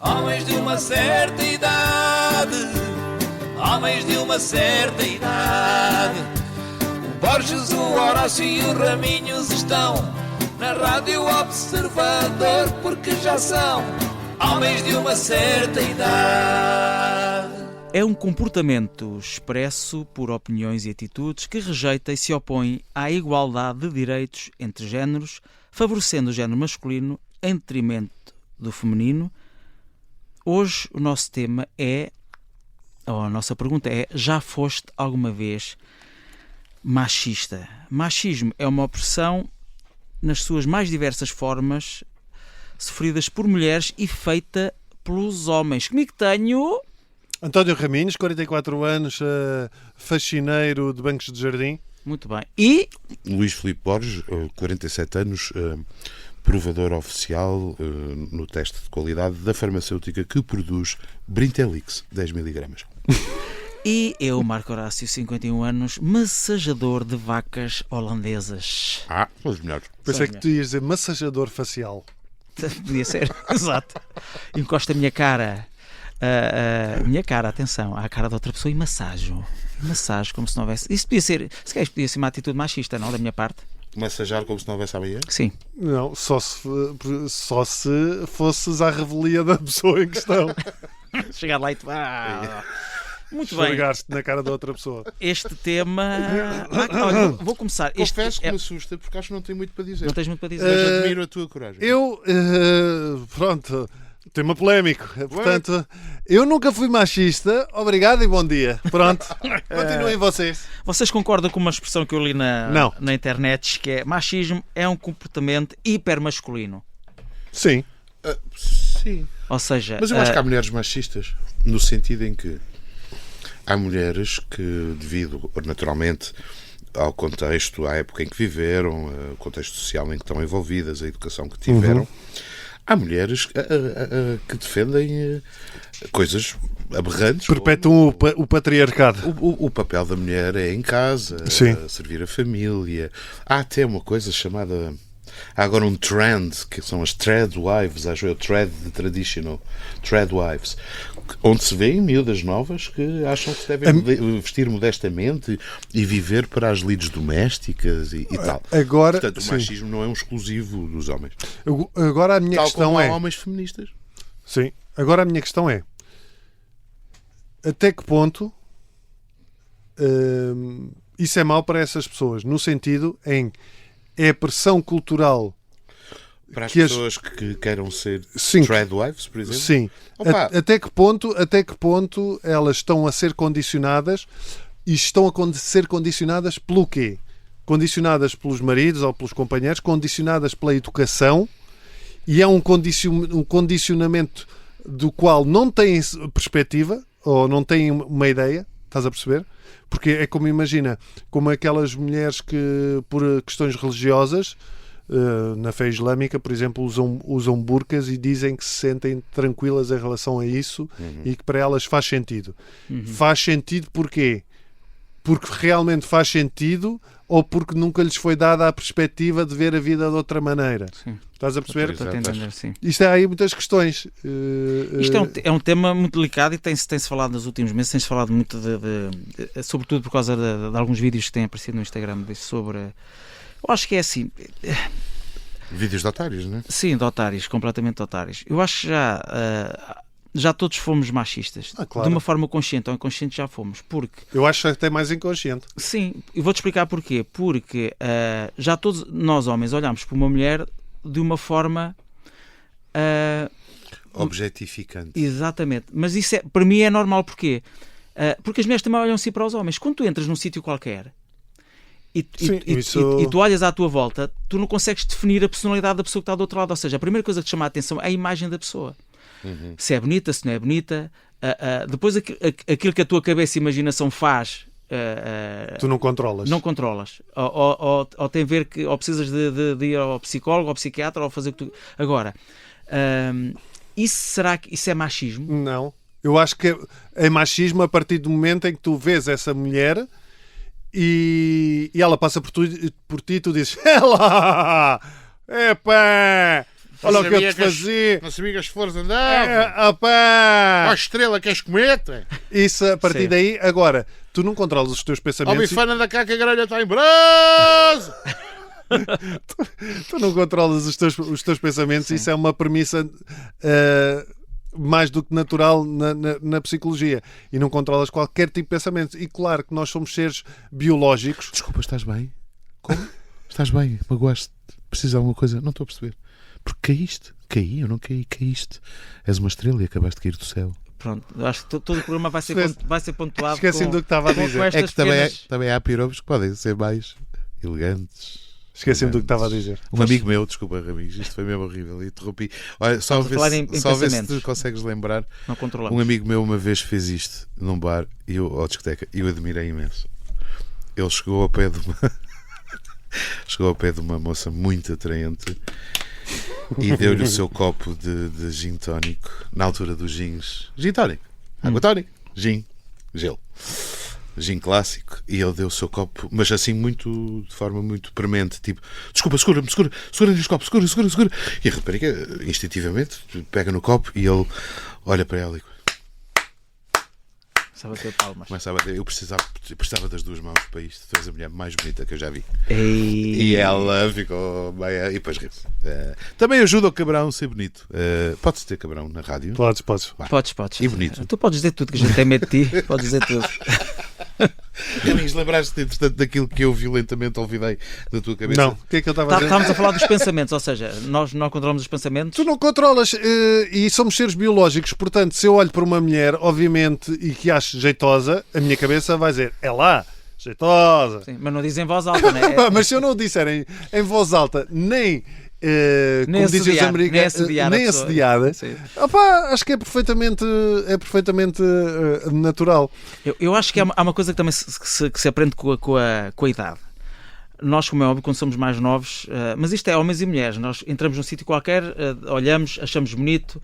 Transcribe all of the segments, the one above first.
Homens de uma certa idade, homens de uma certa idade. O Borges, o Horácio e o Raminhos estão na Rádio Observador, porque já são homens de uma certa idade. É um comportamento expresso por opiniões e atitudes que rejeita e se opõe à igualdade de direitos entre géneros, favorecendo o género masculino em detrimento do feminino. Hoje o nosso tema a nossa pergunta é: já foste alguma vez machista? Machismo é uma opressão nas suas mais diversas formas, sofridas por mulheres e feita pelos homens. Comigo tenho... António Raminhos, 44 anos, faxineiro de bancos de jardim. Muito bem. E... Luís Filipe Borges, 47 anos, provador oficial no teste de qualidade da farmacêutica que produz Brintelix, 10 mg. E eu, Marco Horácio, 51 anos, massajador de vacas holandesas. São os melhores. Pensei que tu ias dizer massajador facial. Podia ser, exato. Encosta a minha cara, atenção, à cara de outra pessoa e massajo, como se não houvesse. Isso podia ser, se calhar podia ser uma atitude machista, não, da minha parte? Massajar como se não houvesse amanhã? Sim. Não, só se fosses à revelia da pessoa em questão. Chegar lá e tu... Muito bem. Esfregar-te na cara da outra pessoa. Este tema... Olha, vou começar. Confesso que me assusta, porque acho que não tenho muito para dizer. Não tens muito para dizer. Mas admiro a tua coragem. Pronto, tema polémico. Portanto, eu nunca fui machista. Obrigado e bom dia. Pronto, continuem vocês. Vocês concordam com uma expressão que eu li na internet, que é: machismo é um comportamento hipermasculino? Sim. Sim. Ou seja... Mas eu acho que há mulheres machistas, no sentido em que há mulheres que, devido naturalmente ao contexto, à época em que viveram, ao contexto social em que estão envolvidas, a educação que tiveram, há mulheres que defendem coisas aberrantes. Perpetuam o patriarcado. O papel da mulher é em casa, servir a família. Há até uma coisa chamada... Há agora um trend, que são as Threadwives, acho eu, Traditional Threadwives, onde se vêem miúdas novas que acham que se devem vestir modestamente e viver para as lides domésticas e tal. Agora, portanto, o machismo não é um exclusivo dos homens. Agora a minha tal questão como é... há homens feministas. Sim. Agora a minha questão é: até que ponto isso é mau para essas pessoas? No sentido em... É a pressão cultural para as pessoas que queiram ser Threadwives, por exemplo? Sim. Até que ponto elas estão a ser condicionadas, e estão a ser condicionadas pelo quê? Condicionadas pelos maridos ou pelos companheiros, condicionadas pela educação, e é um condicionamento do qual não têm perspectiva ou não têm uma ideia, estás a perceber? Porque é como, imagina, como aquelas mulheres que, por questões religiosas, na fé islâmica, por exemplo, usam burcas e dizem que se sentem tranquilas em relação a isso e que para elas faz sentido. Faz sentido porquê? Porque realmente faz sentido ou porque nunca lhes foi dada a perspectiva de ver a vida de outra maneira? Sim. Estás a perceber? Estou a entender, sim. Isto há aí muitas questões. Isto é um tema muito delicado e tem-se falado nos últimos meses, tem-se falado muito sobretudo por causa de alguns vídeos que têm aparecido no Instagram sobre... Eu acho que é assim... Vídeos de otários, não é? Sim, de otários, completamente de otários. Eu acho que já todos fomos machistas. Claro. De uma forma consciente ou inconsciente já fomos. Porque... Eu acho até mais inconsciente. Sim, e vou-te explicar porquê. Porque já todos nós homens olhamos para uma mulher de uma forma... objetificante. Exatamente. Mas isso para mim é normal. Porquê? Porque as mulheres também olham-se para os homens. Quando tu entras num sítio qualquer e tu olhas à tua volta, tu não consegues definir a personalidade da pessoa que está do outro lado. Ou seja, a primeira coisa que te chama a atenção é a imagem da pessoa. Se é bonita, se não é bonita. Depois aquilo que a tua cabeça e imaginação faz... tu não controlas. Não controlas. Ou tem a ver que ou precisas de ir ao psicólogo, ao psiquiatra, ou fazer o que tu... Agora, será que isso é machismo? Não. Eu acho que é machismo a partir do momento em que tu vês essa mulher e ela passa por ti e tu dizes: ela! Epá! Olha o que eu te fazia. Não sabia que as flores andavam. É, opá! Ó estrela, queres comer? Isso, a partir Sim. daí, agora, tu não controlas os teus Ó pensamentos. bifana da cá que a grelha está em brasa. Tu não controlas os teus pensamentos. Isso é uma premissa mais do que natural na psicologia. E não controlas qualquer tipo de pensamento. E claro que nós somos seres biológicos. Desculpa, estás bem? Como? Estás bem? Magoaste? Precisas de alguma coisa? Não estou a perceber. Porque caíste? Caí? Eu não caí. Caíste. És uma estrela e acabaste de cair do céu. Pronto, eu acho que todo o programa vai ser pontuado. Esqueci-me do que estava a dizer. com É estas que pequenas- também há piropos que podem ser mais elegantes. Esqueci-me do que estava a dizer. Um amigo meu, desculpa, Ramires, isto foi mesmo horrível. Interrompi. Olha, só Estamos a falar em só ver se pensamentos. tu consegues lembrar. Não controlamos. Um amigo meu uma vez fez isto num bar ou discoteca e eu admirei imenso. Ele chegou ao pé de uma chegou ao pé de uma moça muito atraente e deu-lhe o seu copo de gin tónico na altura dos gins. Gin tónico, água tónica, gin, gelo. Gin clássico, e ele deu o seu copo, mas assim muito, de forma muito premente, tipo, desculpa, segura-me os copos, segura. E a rapariga, instintivamente, pega no copo e ele olha para ela e Sabe ter palmas. começa a bater. Eu precisava das duas mãos para isto. Tu és a mulher mais bonita que eu já vi. Ei. E ela ficou meia. E depois riu-se. Também ajuda o cabrão a ser bonito. Pode-se ter cabrão na rádio? Podes. Podes. E bonito. Tu podes dizer tudo, que a gente tem medo de ti. Podes dizer tudo. Carlinhos, lembraste-te, entretanto, daquilo que eu violentamente olvidei da tua cabeça? Não, o que é que eu estava a dizer? Estávamos a falar dos pensamentos, ou seja, nós não controlamos os pensamentos. Tu não controlas e somos seres biológicos, portanto, se eu olho para uma mulher, obviamente, e que acho jeitosa, a minha cabeça vai dizer, é lá, jeitosa. Sim, mas não dizem em voz alta, não é? Mas se eu não o disser em voz alta, nem como dizem os americanos, nem assediada, opá, acho que é perfeitamente natural. Eu acho que há uma coisa que também que se aprende com a idade. Nós, como é óbvio, quando somos mais novos, mas isto é homens e mulheres, nós entramos num sítio qualquer, olhamos, achamos bonito,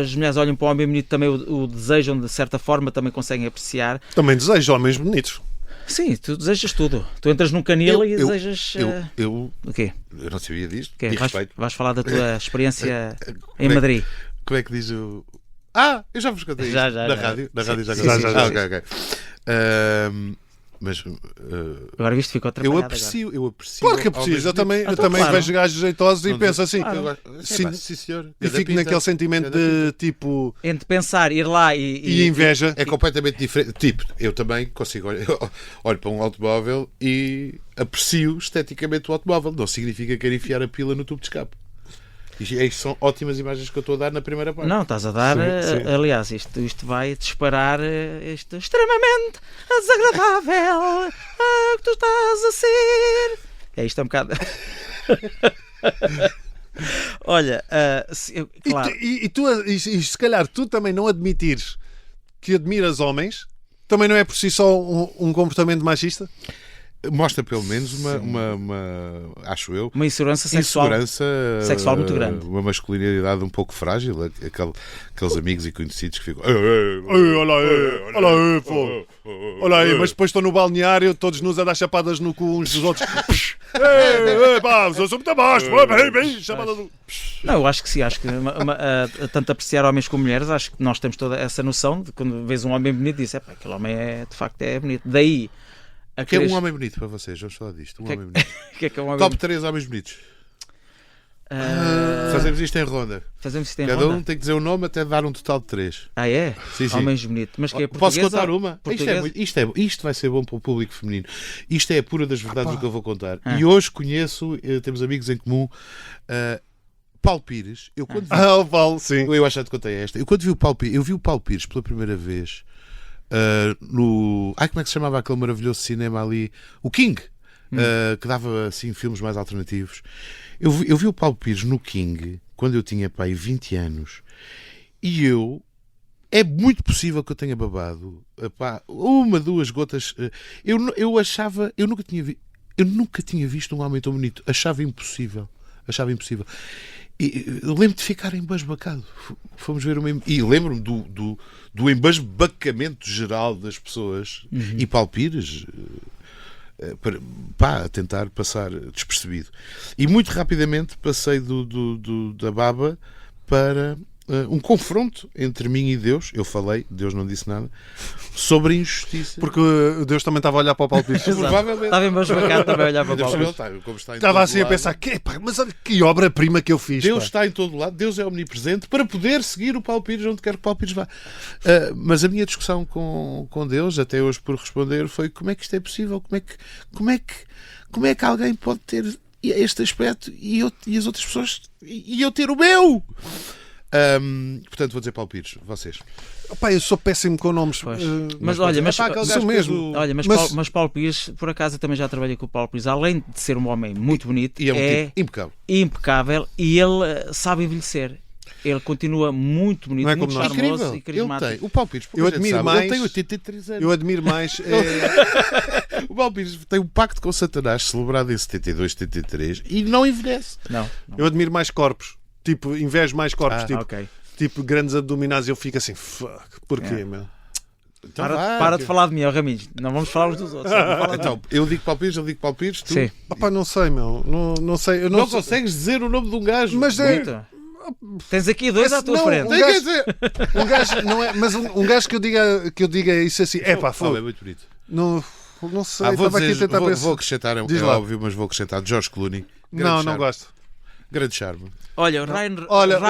as mulheres olham para o homem bonito, também o desejam de certa forma, também conseguem apreciar. Também desejo homens bonitos. Sim, tu desejas tudo. Tu entras num canil e desejas... o quê? Eu não sabia disto. Okay, E respeito. vais falar da tua experiência em Madrid. Como é que diz o... eu já vos contei isto. Na rádio? Na rádio já contei. Ok. Mas agora visto ficou eu atrapalhado. aprecio. Claro que é preciso. Eu também claro. vejo gajos jeitosos e penso assim. Sim, senhor. E fico naquele sentimento de tipo. Entre pensar, ir lá e inveja. É completamente diferente. Tipo, eu também consigo olho para um automóvel e aprecio esteticamente o automóvel. Não significa que quero enfiar a pila no tubo de escape. Isto são ótimas imagens que eu estou a dar na primeira parte. Não, estás a dar, Sim. aliás, isto vai disparar isto extremamente desagradável que tu estás a ser. Isto é um bocado. Olha, claro. E se calhar tu também não admitires que admiras homens, também não é por si só um comportamento machista? Mostra pelo menos uma acho eu, uma insegurança sexual muito grande, uma masculinidade um pouco frágil, aqueles amigos e conhecidos que ficam olha aí, mas depois estão no balneário todos nos a dar chapadas no cu uns dos outros. Eu sou muito baixo, chapada do... Não, eu acho que sim, acho que tanto apreciar homens como mulheres, acho que nós temos toda essa noção de quando vês um homem bonito, diz, aquele homem de facto é bonito. Daí o que é um homem bonito para vocês? Vamos falar disto. Um homem bonito. Que é um homem Top 3 homens bonitos. Fazemos isto em ronda. Cada um tem que dizer o nome até dar um total de 3. É? Sim. Homens bonitos. Mas que é posso contar uma? Portuguesa? Isto vai ser bom para o público feminino. Isto é a pura das verdades do que eu vou contar. E hoje conheço, temos amigos em comum, Paulo Pires. Eu quando vi, o Paulo, sim. Eu acho que te contei esta. Eu quando vi o Paulo Pires, eu vi o Paulo Pires pela primeira vez como é que se chamava aquele maravilhoso cinema ali? O King, que dava assim filmes mais alternativos. Eu vi o Paulo Pires no King quando eu tinha 20 anos e é muito possível que eu tenha babado uma, 2 gotas. Eu achava, eu nunca tinha visto um homem tão bonito. Achava impossível. E lembro-me de ficar embasbacado. Fomos ver e lembro-me do embasbacamento geral das pessoas. E Paulo Pires a tentar passar despercebido. E muito rapidamente passei da baba para um confronto entre mim e Deus. Eu falei, Deus não disse nada, sobre a injustiça. Porque Deus também estava a olhar para o Paulo Pires. Provavelmente. Estava embasbacado também a olhar para o Paulo Pires. Estava assim a pensar, mas olha que obra-prima que eu fiz. Deus está em todo lado, Deus é omnipresente para poder seguir o Paulo Pires onde quer que o Paulo Pires vá. Mas a minha discussão com Deus, até hoje por responder, foi como é que isto é possível? Como é que alguém pode ter este aspecto e as outras pessoas e eu ter o meu? Portanto, vou dizer Paulo Pires, vocês. Opa, eu sou péssimo com nomes. Mas olha, sou mesmo. Olha, mas Paulo Pires, por acaso eu também já trabalhei com o Paulo Pires, além de ser um homem muito bonito, E é um tipo impecável e ele sabe envelhecer. Ele continua muito bonito, Não é muito como nós. charmoso Incrível. e carismático. Ele tem. O Paulo Pires, Eu admiro mais. ele tem 83 anos. Eu admiro mais. O Paulo Pires tem um pacto com Satanás celebrado em 72, 73 e não envelhece. Não. Eu admiro mais corpos. Tipo, invejo mais corpos. Ok. Tipo, grandes abdominais. Eu fico assim, porquê, meu? Então Para de falar de mim, Raminhos. Não vamos falar uns dos outros. Então, eu digo Paulo Pires, tu Sim. Opa, não sei, meu. Não sei. Eu não sei. consegues dizer o nome de um gajo. Mas Bonito. Tens aqui dois à tua não, frente. um gajo, um gajo não é, mas um gajo que eu diga isso assim, é pá, é muito bonito. não sei, Vou estava aqui a tentar pensar. vou acrescentar, Diz é lá. óbvio, mas vou acrescentar George Clooney. Não gosto. Grande charme. Olha, Não. Ryan. Olha, Não.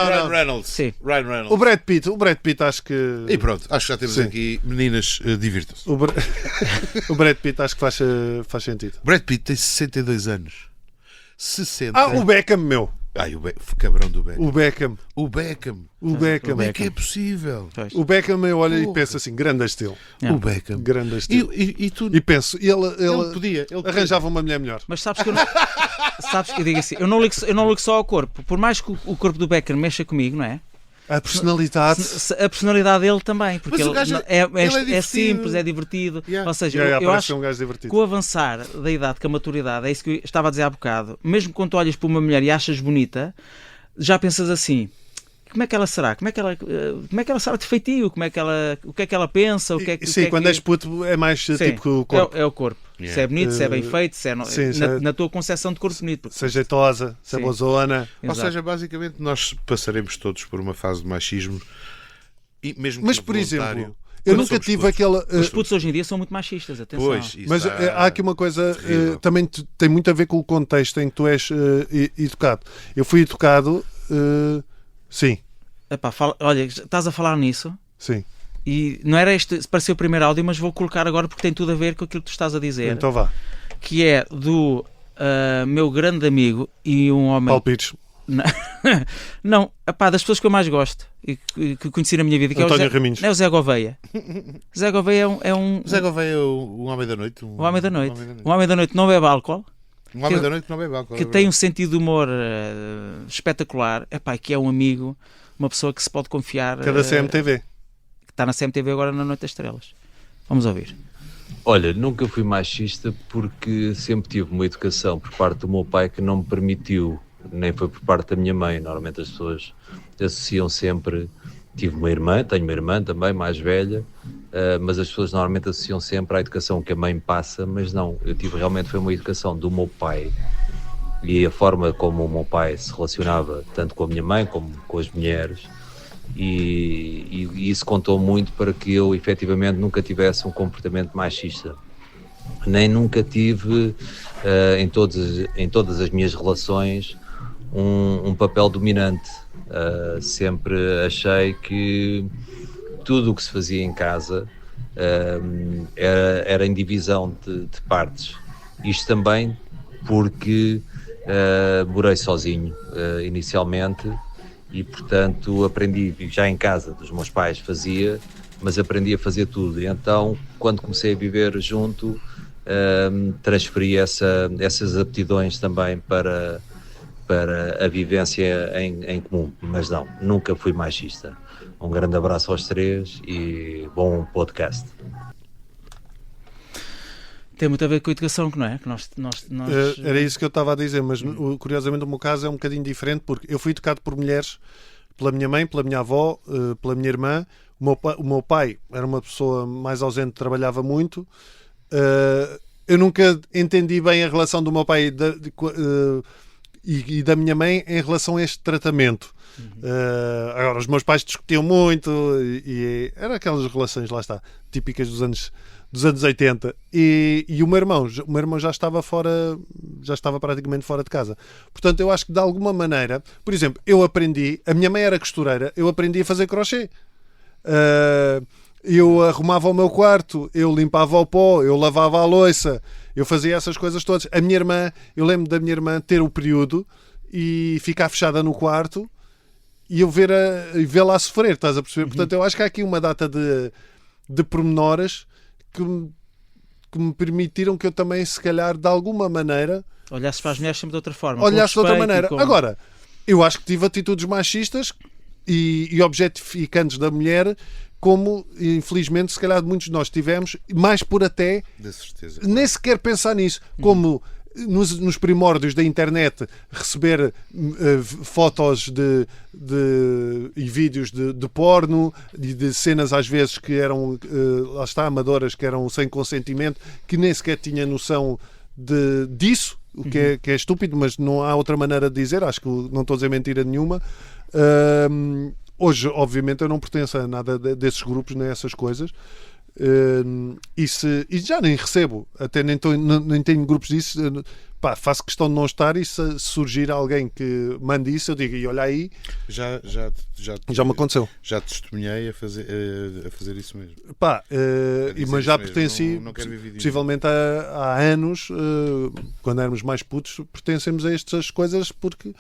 Ryan Reynolds. Sim. Ryan Reynolds. O Brad Pitt acho que E pronto, acho que já temos Sim. aqui meninas, divirtam-se. o Brad Pitt acho que faz sentido. Brad Pitt tem 62 anos. 60. O Beckham, meu. Ai, o cabrão do Beckham. O Beckham. Como é que é possível? Pois. O Beckham eu olho e Porra. penso assim, grande estilo. Yeah. O Beckham. Grande estilo. E tu... E penso, ele podia. arranjava uma mulher melhor. Mas sabes que eu não. Sabes que eu digo assim, eu não ligo só ao corpo. Por mais que o corpo do Beckham mexa comigo, não é? A personalidade. A personalidade dele também, porque Mas o ele gajo é divertido. simples, é divertido. Yeah. Ou seja, Yeah, eu parece acho ser um gajo divertido. que o avançar da idade, com a maturidade, é isso que eu estava a dizer há bocado. Mesmo quando tu olhas para uma mulher e achas bonita, já pensas assim: como é que ela será? Como é que ela será de feitio? O que é que ela pensa? Sim, quando és puto é mais Sim, tipo que o corpo. É o corpo. Yeah. Se é bonito, se é bem feito, se é sim, na tua concepção de corpo bonito. Se é jeitosa, se é Sim. bozona. Ou Exato. seja, basicamente nós passaremos todos por uma fase de machismo. E mesmo Mas, que por involuntário, exemplo, eu nunca somos tive todos. aquela. Os putos hoje em dia são muito machistas, atenção. Pois, isso Mas está há aqui uma coisa terrível. também tem muito a ver com o contexto em que tu és educado. Eu fui educado, sim, Epá, olha, estás a falar nisso sim. e não era este, pareceu o primeiro áudio, mas vou colocar agora porque tem tudo a ver com aquilo que tu estás a dizer, Então vá, que é do meu grande amigo e um homem... Paulo Pires, Não, epá, das pessoas que eu mais gosto e que conheci na minha vida, que António é o Zé, Raminhos. não é o Zé Gouveia. Zé Gouveia é um Zé Gouveia é o homem da noite. o homem da noite. O homem da noite não bebe álcool, Um homem da noite que não bebe álcool. que tem um sentido de humor espetacular, epá, que é um amigo, uma pessoa que se pode confiar, que é da CMTV. que está na CMTV agora na Noite das Estrelas. Vamos ouvir. Olha, nunca fui machista porque sempre tive uma educação por parte do meu pai que não me permitiu, nem foi por parte da minha mãe. Normalmente as pessoas associam sempre... Tive uma irmã, tenho uma irmã também, mais velha, mas as pessoas normalmente associam sempre à educação que a mãe passa, mas não, eu tive realmente foi uma educação do meu pai e a forma como o meu pai se relacionava tanto com a minha mãe como com as mulheres e isso contou muito para que eu efetivamente nunca tivesse um comportamento machista, nem nunca tive em todas as minhas relações um papel dominante. Sempre achei que tudo o que se fazia em casa era em divisão de partes. Isto também porque morei sozinho inicialmente e portanto aprendi já em casa dos meus pais fazia, mas aprendi a fazer tudo. E então quando comecei a viver junto transferi essas aptidões também para a vivência em comum, mas não, nunca fui machista. Um grande abraço aos três e bom podcast. Tem muito a ver com a educação, que não é? Que nós... Era isso que eu estava a dizer, mas curiosamente o meu caso é um bocadinho diferente porque eu fui educado por mulheres, pela minha mãe, pela minha avó, pela minha irmã. O meu pai era uma pessoa mais ausente, trabalhava muito Eu nunca entendi bem a relação do meu pai e da minha mãe em relação a este tratamento. Agora, os meus pais discutiam muito e eram aquelas relações, lá está, típicas dos anos 80. E o meu irmão já estava praticamente fora de casa. Portanto, eu acho que de alguma maneira, por exemplo, a minha mãe era costureira, eu aprendi a fazer crochê. Eu arrumava o meu quarto, eu limpava o pó, eu lavava a louça, eu fazia essas coisas todas. A minha irmã, eu lembro da minha irmã ter o período e ficar fechada no quarto e eu vê-la a sofrer, estás a perceber? Portanto, eu acho que há aqui uma data de pormenores que me permitiram que eu também, se calhar, de alguma maneira... Olhasse para as mulheres sempre de outra forma. Olhasse de outra maneira. Agora, eu acho que tive atitudes machistas e objetificantes da mulher, como, infelizmente, se calhar muitos de nós tivemos, mais por até... De certeza. Nem sequer pensar nisso. Como... Nos primórdios da internet, receber fotos e vídeos de porno e de cenas às vezes que eram lá está, amadoras, que eram sem consentimento, que nem sequer tinha noção disso, o que é estúpido, mas não há outra maneira de dizer. Acho que não estou a dizer mentira nenhuma. Hoje, obviamente, eu não pertenço a nada desses grupos nem a essas coisas. E já nem recebo, até nem tenho grupos disso. Faço questão de não estar, e se surgir alguém que mande isso, eu digo, e olha aí, já me aconteceu. Já testemunhei a fazer isso mesmo. Mas já pertenci, possivelmente há anos, quando éramos mais putos, pertencemos a estas coisas, porque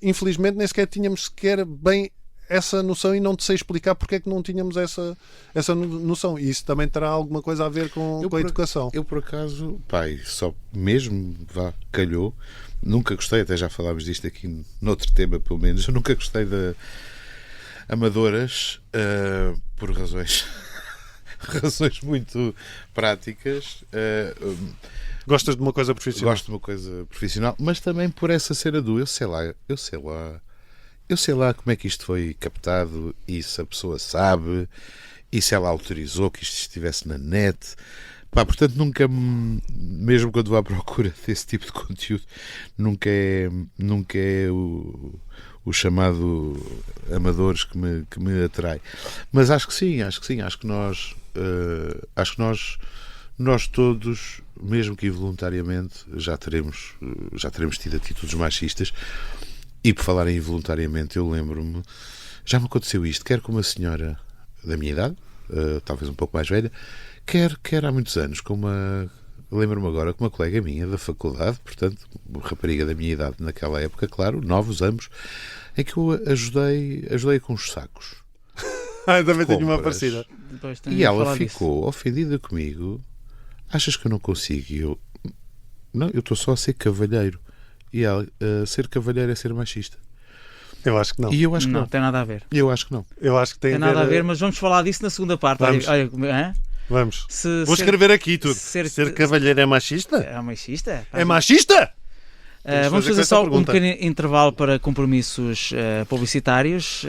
infelizmente nem sequer tínhamos bem essa noção, e não te sei explicar porque é que não tínhamos essa noção. E isso também terá alguma coisa a ver com a educação. Eu, por acaso, só mesmo, calhou, nunca gostei, até já falámos disto aqui noutro tema, pelo menos, eu nunca gostei de amadoras, por razões muito práticas. Gostas de uma coisa profissional? Gosto de uma coisa profissional, mas também por essa cena eu sei lá como é que isto foi captado, e se a pessoa sabe, e se ela autorizou que isto estivesse na net. Portanto, nunca, mesmo quando vou à procura desse tipo de conteúdo, nunca é o chamado amadores que me atrai. Mas acho que sim, acho que nós todos, mesmo que involuntariamente, já teremos tido atitudes machistas. E por falar em involuntariamente, eu lembro-me, já me aconteceu isto, quer com uma senhora da minha idade, talvez um pouco mais velha, quer há muitos anos, lembro-me agora, com uma colega minha da faculdade, portanto, uma rapariga da minha idade naquela época, claro, novos ambos, em que eu ajudei com os sacos. Também tenho uma parecida. E ela ficou ofendida comigo. Achas que eu não consigo? E eu estou só a ser cavalheiro. E ela, ser cavalheiro é ser machista. Eu acho que não. E eu acho que não. Não tem nada a ver. Eu acho que não. Eu acho que tem nada a ver, mas vamos falar disso na segunda parte. Vamos. Vamos. Vou escrever aqui tudo. Ser cavalheiro é machista? É machista? É machista? Vamos fazer só um pequeno intervalo para compromissos publicitários.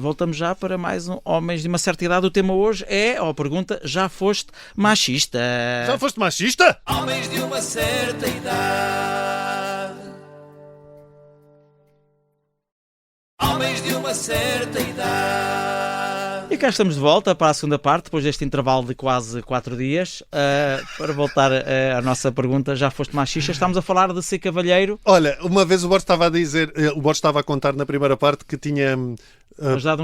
Voltamos já para mais um Homens de uma Certa Idade. O tema hoje é, a pergunta, já foste machista? Já foste machista? Homens de uma certa idade. Homens de uma certa idade. E cá estamos de volta para a segunda parte, depois deste intervalo de quase 4 dias, para voltar à nossa pergunta, já foste machista? Estamos a falar de ser cavalheiro. Olha, uma vez o Borges estava a contar na primeira parte que tinha ajudado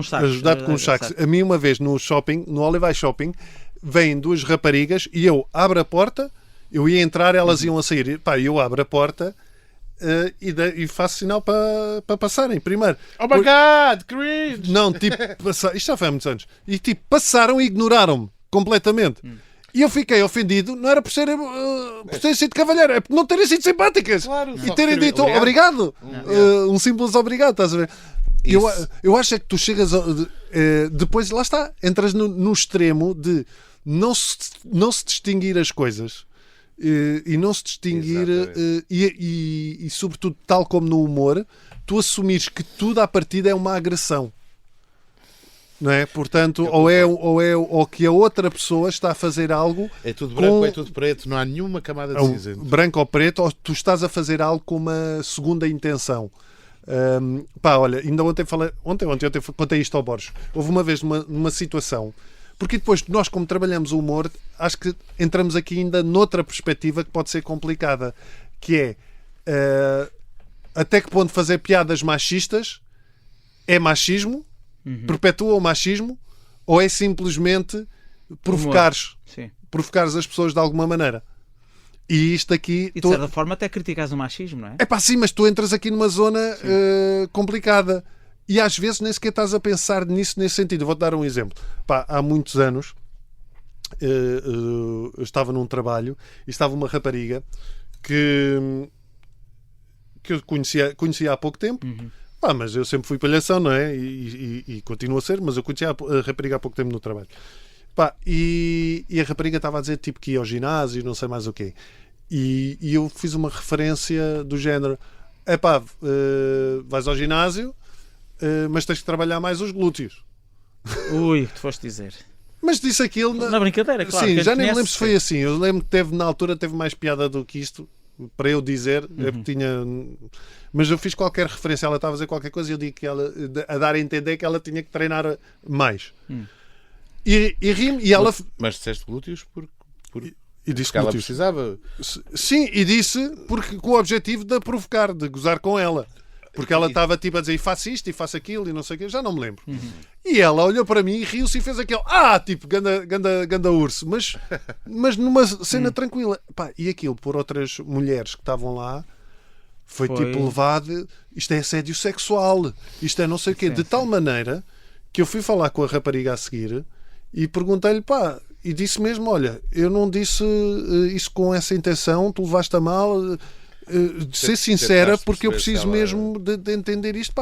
com uns sacos. A mim, uma vez no shopping, no Olivais Shopping, vêm 2 raparigas e eu abro a porta, eu ia entrar, elas iam a sair. Eu abro a porta e faço sinal para passarem primeiro. Oh my God, cringe! Não, isto já foi há muitos anos. E passaram e ignoraram-me completamente. E eu fiquei ofendido, não era por terem sido cavalheiro, é por não terem sido simpáticas. Claro, e terem dito obrigado. Um simples obrigado, estás a ver? Eu acho que tu chegas depois, lá está, entras no extremo de não se distinguir as coisas. E não se distinguir e sobretudo, tal como no humor, tu assumires que tudo à partida é uma agressão. Não é? Portanto, ou que a outra pessoa está a fazer algo... É tudo branco ou é tudo preto, não há nenhuma camada de cinzento. Branco ou preto, ou tu estás a fazer algo com uma segunda intenção. Olha, ainda ontem contei isto ao Borges. Houve uma vez numa situação, porque depois nós, como trabalhamos o humor, acho que entramos aqui ainda noutra perspectiva que pode ser complicada, que é até que ponto fazer piadas machistas é machismo, perpetua o machismo, ou é simplesmente provocares as pessoas de alguma maneira. E isto aqui... E de certa forma até criticas o machismo, não é? É pá, sim, mas tu entras aqui numa zona complicada. E às vezes nem sequer estás a pensar nisso nesse sentido. Vou-te dar um exemplo. Pá, há muitos anos eu estava num trabalho e estava uma rapariga que eu conhecia há pouco tempo. Mas eu sempre fui palhação, não é? E continuo a ser, mas eu conhecia a rapariga há pouco tempo no trabalho. E a rapariga estava a dizer tipo que ia ao ginásio, não sei mais o quê. E eu fiz uma referência do género: vais ao ginásio, mas tens que trabalhar mais os glúteos. Ui, o que tu foste dizer? Mas disse aquilo na brincadeira, claro. Sim, já nem me lembro se foi assim. Eu lembro que na altura teve mais piada do que isto para eu dizer. Mas eu fiz qualquer referência, ela estava a dizer qualquer coisa e eu digo que ela, a dar a entender que ela tinha que treinar mais. E ri-me e ela... Mas disseste glúteos e disse que ela precisava. Sim, e disse porque com o objetivo de a provocar, de gozar com ela. Porque ela estava tipo a dizer, e faço isto e faço aquilo e não sei o quê, já não me lembro. E ela olhou para mim e riu-se e fez aquele tipo, ganda urso, mas numa cena tranquila. E aquilo por outras mulheres que estavam lá foi tipo levado, isto é assédio sexual, isto é não sei o quê, de tal maneira que eu fui falar com a rapariga a seguir e perguntei-lhe, e disse mesmo, olha, eu não disse isso com essa intenção, tu levaste a mal, de ser sincera, porque eu preciso mesmo de entender isto,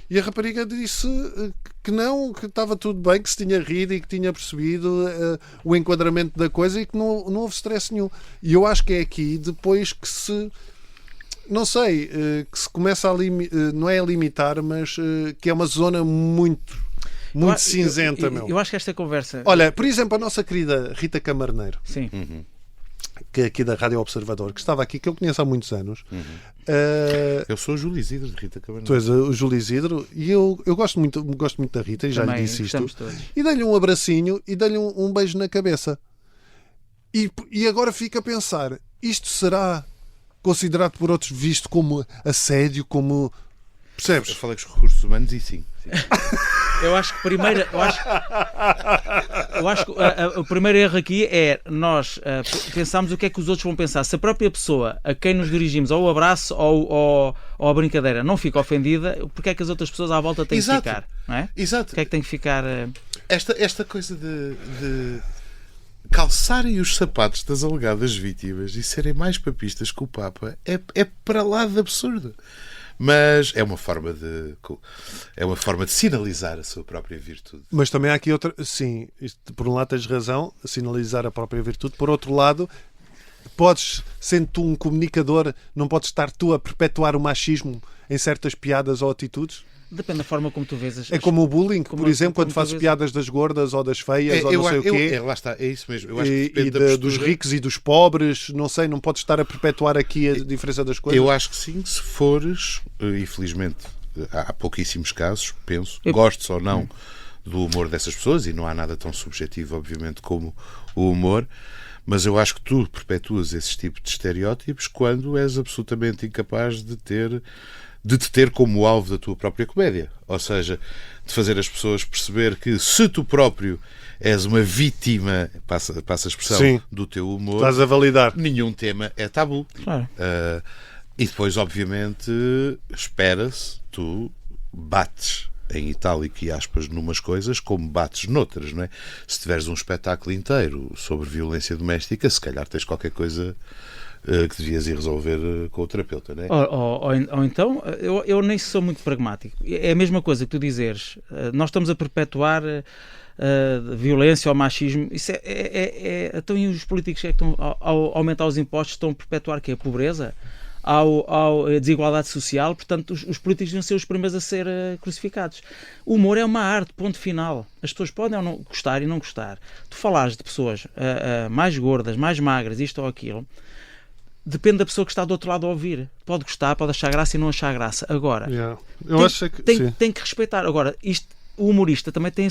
E a rapariga disse que não, que estava tudo bem, que se tinha rido e que tinha percebido o enquadramento da coisa e que não houve stress nenhum. E eu acho que é aqui, depois que se... Não sei, que se começa a não é a limitar, mas que é uma zona muito cinzenta, eu acho que esta conversa... Olha, por exemplo, a nossa querida Rita Camarneiro, sim. Que é aqui da Rádio Observador, que estava aqui, que eu conheço há muitos anos. Eu sou o Júlio Isidro de Rita Camarneiro. Tu és o Júlio Isidro e eu gosto muito da Rita e já lhe disse isto. E dei-lhe um abracinho e dei-lhe um beijo na cabeça. E agora fico a pensar, isto será considerado por outros visto como assédio, como... Percebes? Eu falei com os recursos humanos e sim. Eu acho que o primeiro erro aqui é nós pensarmos o que é que os outros vão pensar. Se a própria pessoa a quem nos dirigimos ao abraço ou à brincadeira não fica ofendida, porque é que as outras pessoas à volta têm que ficar? Não é? Exato. O que é que tem que ficar... Esta coisa de calçarem os sapatos das alegadas vítimas e serem mais papistas que o Papa é para lá de absurdo. Mas é uma forma de sinalizar a sua própria virtude. Mas também há aqui outra... Sim, por um lado tens razão, sinalizar a própria virtude. Por outro lado, sendo tu um comunicador, não podes estar tu a perpetuar o machismo em certas piadas ou atitudes? Depende da forma como tu vês É como o bullying, por exemplo, quando fazes piadas das gordas ou das feias ou não sei o quê. Lá está, é isso mesmo. Eu acho que depende dos ricos e dos pobres, não sei, não podes estar a perpetuar aqui a diferença das coisas. Eu acho que sim, se fores, infelizmente, há pouquíssimos casos, penso, gostes ou não do humor dessas pessoas, e não há nada tão subjetivo, obviamente, como o humor, mas eu acho que tu perpetuas esse tipo de estereótipos quando és absolutamente incapaz de te ter como alvo da tua própria comédia. Ou seja, de fazer as pessoas perceber que se tu próprio és uma vítima, passa a expressão, sim, do teu humor, estás a validar. Nenhum tema é tabu. Claro. E depois, obviamente, espera-se, tu bates em itálico e aspas numas coisas como bates noutras, não é? Se tiveres um espetáculo inteiro sobre violência doméstica, se calhar tens qualquer coisa que devias ir resolver com o terapeuta, não é? Ou então, eu nem sou muito pragmático. É a mesma coisa que tu dizeres, nós estamos a perpetuar violência ou machismo. Isso então, e os políticos que estão, ao aumentar os impostos, estão a perpetuar que é a pobreza? à desigualdade social, portanto os políticos iam ser os primeiros a ser crucificados. O humor é uma arte, ponto final. As pessoas podem ou não gostar e não gostar. Tu falares de pessoas mais gordas, mais magras, isto ou aquilo, depende da pessoa que está do outro lado a ouvir. Pode gostar, pode achar graça e não achar graça. Agora, tem que respeitar. Agora, o humorista também tem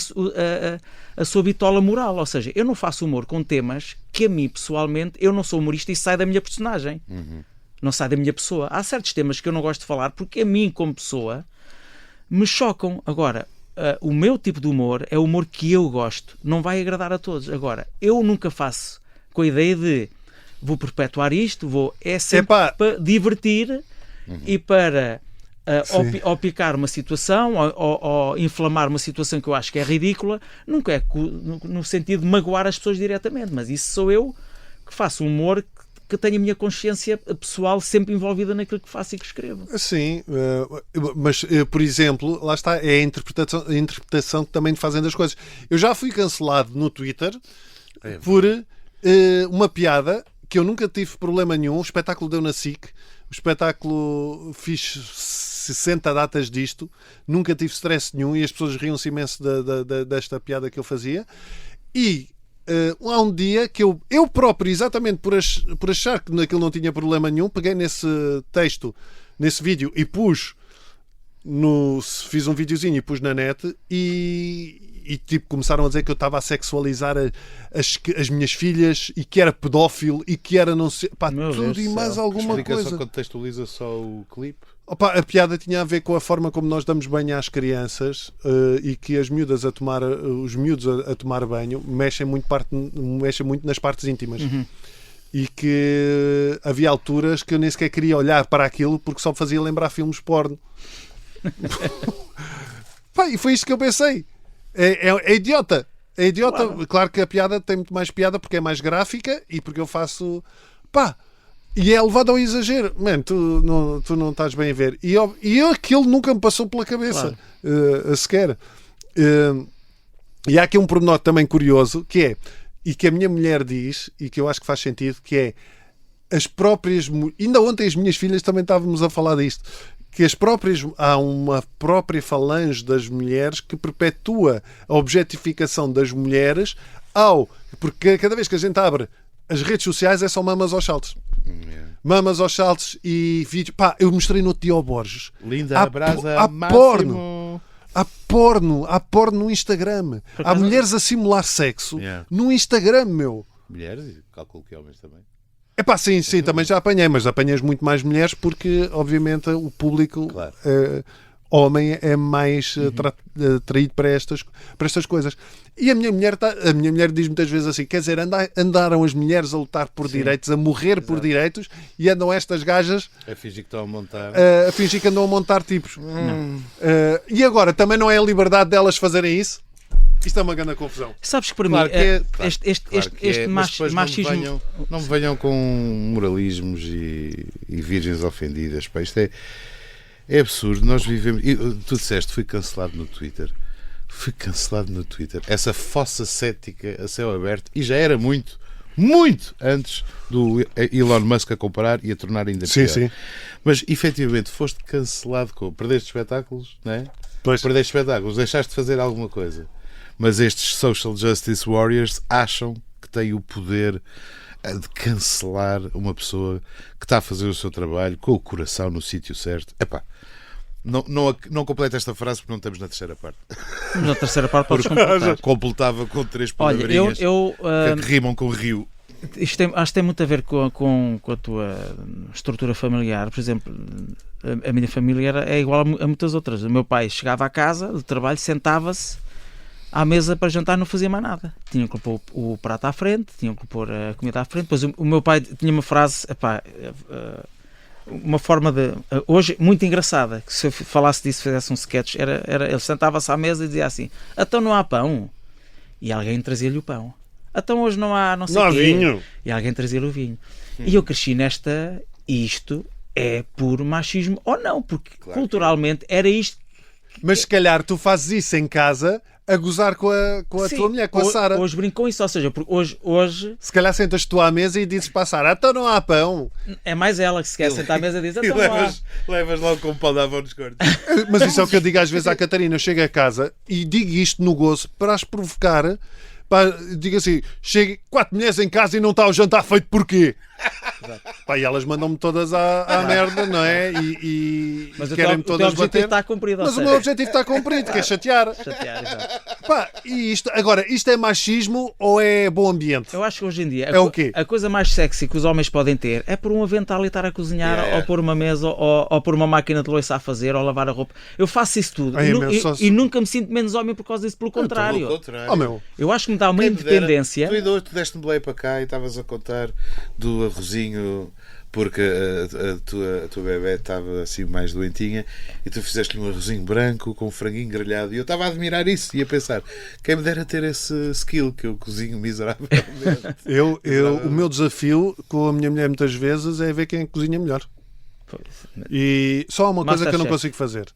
a sua bitola moral, ou seja, eu não faço humor com temas que a mim, pessoalmente, eu não sou humorista e sai da minha personagem. Não sai da minha pessoa. Há certos temas que eu não gosto de falar porque a mim, como pessoa, me chocam. Agora, o meu tipo de humor é o humor que eu gosto. Não vai agradar a todos. Agora, eu nunca faço com a ideia de vou perpetuar isto, é sempre para divertir e para ou picar uma situação ou inflamar uma situação que eu acho que é ridícula. Nunca é no sentido de magoar as pessoas diretamente, mas isso sou eu que faço um humor que tenho a minha consciência pessoal sempre envolvida naquilo que faço e que escrevo. Sim, mas, por exemplo, lá está, é a interpretação que também fazem das coisas. Eu já fui cancelado no Twitter por uma piada que eu nunca tive problema nenhum. O espetáculo deu na SIC, o espetáculo fiz 60 datas disto, nunca tive stress nenhum e as pessoas riam-se imenso desta piada que eu fazia. E há um dia que eu próprio, exatamente por achar que naquilo não tinha problema nenhum, peguei nesse texto, nesse vídeo e fiz um videozinho e pus na net e tipo, começaram a dizer que eu estava a sexualizar as minhas filhas e que era pedófilo e que era não sei, pá, tudo e mais alguma coisa. Explica só, contextualiza só o clipe. Opa, a piada tinha a ver com a forma como nós damos banho às crianças e que os miúdos a tomar banho mexem muito nas partes íntimas. E que havia alturas que eu nem sequer queria olhar para aquilo porque só me fazia lembrar filmes porno. Pá, e foi isto que eu pensei. É idiota. É idiota. Claro que a piada tem muito mais piada porque é mais gráfica e porque eu faço... Pá! E é levado ao exagero. Man, tu não estás bem a ver. E aquilo nunca me passou pela cabeça. Sequer. E há aqui um pormenor também curioso, que é, e que a minha mulher diz, e que eu acho que faz sentido, que é as próprias... Ainda ontem as minhas filhas também estávamos a falar disto. Que há uma própria falange das mulheres que perpetua a objetificação das mulheres porque cada vez que a gente abre as redes sociais é só mamas aos saltos. Mamas aos saltos e vídeos. Pá, eu mostrei no outro dia ao Borges. Linda, abrasa, há porno. Há porno no Instagram. Há mulheres a simular sexo no Instagram, meu. Mulheres e calculo que homens também. Epá, sim, também já apanhei, mas apanhas muito mais mulheres porque, obviamente, o público homem é mais traído para estas coisas. E a minha mulher diz muitas vezes assim, quer dizer, andaram as mulheres a lutar por direitos, a morrer por direitos, e andam estas gajas a fingir que estão a montar. A fingir que andam a montar tipos. E agora, também não é a liberdade delas fazerem isso? Isto é uma grande confusão. Sabes que para mim este machismo... Não venham com moralismos e virgens ofendidas. Pá, isto é absurdo. Nós vivemos... Tu disseste, fui cancelado no Twitter. Essa fossa cética a céu aberto. E já era muito antes do Elon Musk a comparar e a tornar ainda pior. Sim. Mas, efetivamente, foste cancelado perdeste espetáculos, não é? Perdeste espetáculos, deixaste de fazer alguma coisa. Mas estes social justice warriors acham que têm o poder de cancelar uma pessoa que está a fazer o seu trabalho com o coração no sítio certo. Epá, não completa esta frase porque não estamos na terceira parte. Na terceira parte podes completar. Completava com 3 palavrinhas que rimam com rio. Isto acho que tem muito a ver com a tua estrutura familiar. Por exemplo, a minha família é igual a muitas outras. O meu pai chegava à casa do trabalho, sentava-se à mesa para jantar, não fazia mais nada. Tinham que pôr o prato à frente, tinham que pôr a comida à frente. Depois o meu pai tinha uma frase, uma forma de... Hoje, muito engraçada, que se eu falasse disso, fizesse um sketch, era ele sentava-se à mesa e dizia assim, então não há pão? E alguém trazia-lhe o pão. Então hoje não há não sei o quê. Vinho. E alguém trazia-lhe o vinho. E eu cresci isto é puro machismo, ou não, porque culturalmente era isto Mas se calhar tu fazes isso em casa a gozar com a Sim, tua mulher, com a Sara. Hoje brinco com isso, ou seja, porque hoje Se calhar sentas tu à mesa e dizes para a Sara, então não há pão. é mais ela que se quer sentar à mesa e diz, E então não há. levas logo com o pau da avó nos cortes. Mas isso é o que eu digo às vezes à Catarina. Eu chego a casa e digo isto no gozo para as provocar. Digo assim, chego 4 mulheres em casa e não está o jantar feito porquê? Pá, e elas mandam-me todas à merda, não é? E Mas querem-me o teu todas objetivo bater. está cumprido, ou Mas o seja, meu objetivo está cumprido, que é chatear. chatear, exato. Pá, e isto é machismo ou é bom ambiente? Eu acho que hoje em dia É o quê? a coisa mais sexy que os homens podem ter é pôr um avental e estar a cozinhar, Yeah. ou pôr uma mesa, ou pôr uma máquina de louça a fazer, ou lavar a roupa. Eu faço isso tudo. Ai, E meu, só se- e nunca me sinto menos homem por causa disso, pelo contrário. Pelo contrário. Oh meu, Eu acho que me dá uma Quem me dera, independência. Tu deste-me boleia para cá e estavas a contar do arrozinho porque a tua bebé estava assim mais doentinha e tu fizeste-lhe um arrozinho branco com um franguinho grelhado e eu estava a admirar isso e a pensar, quem me dera ter esse skill que eu cozinho miseravelmente. o meu desafio com a minha mulher muitas vezes é ver quem cozinha melhor. E só há uma coisa que eu não Masterchef. consigo fazer.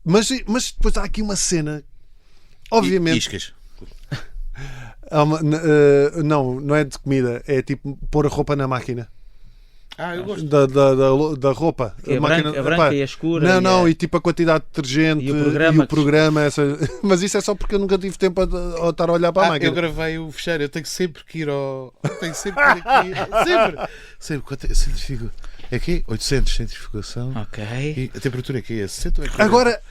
Mas depois há aqui uma cena. Obviamente. Iscas. Não é de comida, é tipo pôr a roupa na máquina. Eu gosto. Da roupa. Que é a branca e a escura. Não, e tipo a quantidade de detergente E o programa mas isso é só porque eu nunca tive tempo a estar a olhar para a máquina. Eu gravei o fecheiro, eu tenho sempre que ir ao. Tenho sempre que ir aqui. Sempre. Quanto é? Centrifugo. É aqui? 800 centrifugação. Ok. E a temperatura aqui é 60 ou é 40?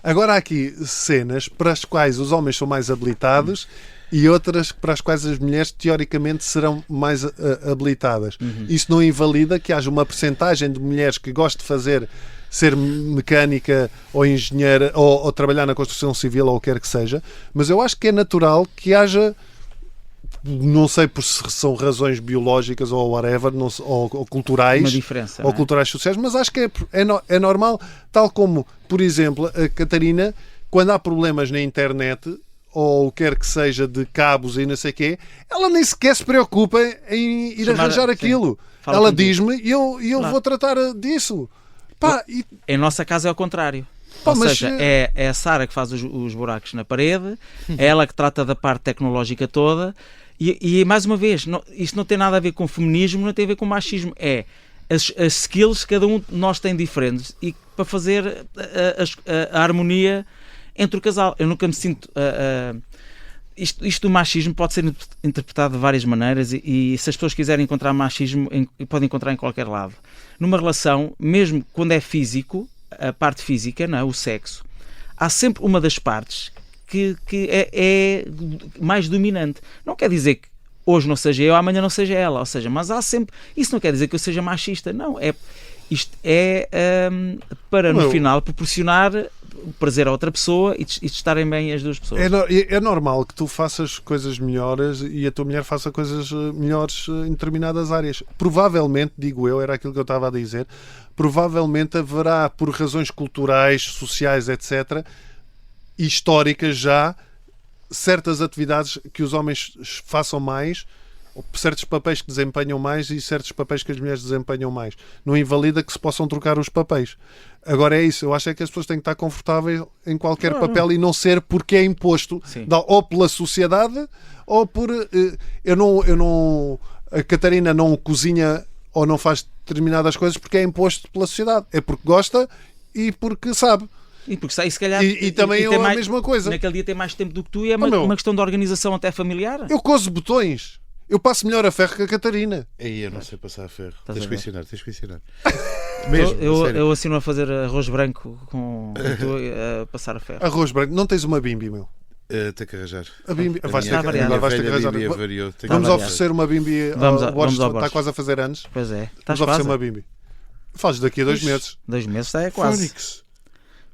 Agora há aqui cenas para as quais os homens são mais habilitados e outras para as quais as mulheres teoricamente serão mais habilitadas. Isso não invalida que haja uma percentagem de mulheres que gostem de ser mecânica ou engenheira ou trabalhar na construção civil ou o que quer que seja, mas eu acho que é natural que haja, não sei se são razões biológicas ou whatever, ou culturais, Uma diferença, ou não é? culturais sociais, mas acho que é normal, tal como, por exemplo, a Catarina, quando há problemas na internet ou o que quer que seja de cabos e não sei o quê, ela nem sequer se preocupa em ir arranjar aquilo. Fala Ela contigo. diz-me e eu Claro. vou tratar disso. Pá, Em nossa casa é ao contrário. Pá, Ou mas, seja, é a Sara que faz os buracos na parede, é ela que trata da parte tecnológica toda e mais uma vez, isto não tem nada a ver com feminismo, não tem a ver com machismo. É as skills que cada um de nós tem diferentes e para fazer a harmonia entre o casal. Eu nunca me sinto... Isto do machismo pode ser interpretado de várias maneiras e se as pessoas quiserem encontrar machismo, podem encontrar em qualquer lado. Numa relação, mesmo quando é físico, a parte física, não é? O sexo, há sempre uma das partes que é mais dominante. Não quer dizer que hoje não seja eu, amanhã não seja ela. Ou seja, mas há sempre... Isso não quer dizer que eu seja machista. Não, isto é para no final proporcionar prazer a outra pessoa e de estarem bem as duas pessoas. É normal que tu faças coisas melhores e a tua mulher faça coisas melhores em determinadas áreas. Provavelmente, digo eu, era aquilo que eu estava a dizer, provavelmente haverá, por razões culturais, sociais, etc., históricas já, certas atividades que os homens façam mais, ou certos papéis que desempenham mais e certos papéis que as mulheres desempenham mais. Não invalida que se possam trocar os papéis. Agora é isso, eu acho é que as pessoas têm que estar confortáveis em qualquer papel e não ser porque é imposto, ou pela sociedade, ou por... A Catarina não cozinha ou não faz determinadas coisas porque é imposto pela sociedade. É porque gosta e porque sabe. E porque se calhar... E também é a mesma coisa. Naquele dia tem mais tempo do que tu e é uma questão de organização até familiar. Eu cozo botões. Eu passo melhor a ferro que a Catarina. Aí eu não sei passar a ferro. Tens que ensinar. Mesmo, eu ensino a fazer arroz branco com a passar a ferro. Arroz branco. Não tens uma bimbi, meu? Tem que arranjar. A bimbi. Vais ter Está que variado. vais ter que arranjar. Bimbi avariou. Vamos oferecer uma bimbi Vamos ao ao Borges. Borges. Está quase a fazer anos. Pois é. Vamos Estás oferecer quase? uma bimbi. Fazes daqui a 2 meses. 2 meses está quase. Fónix.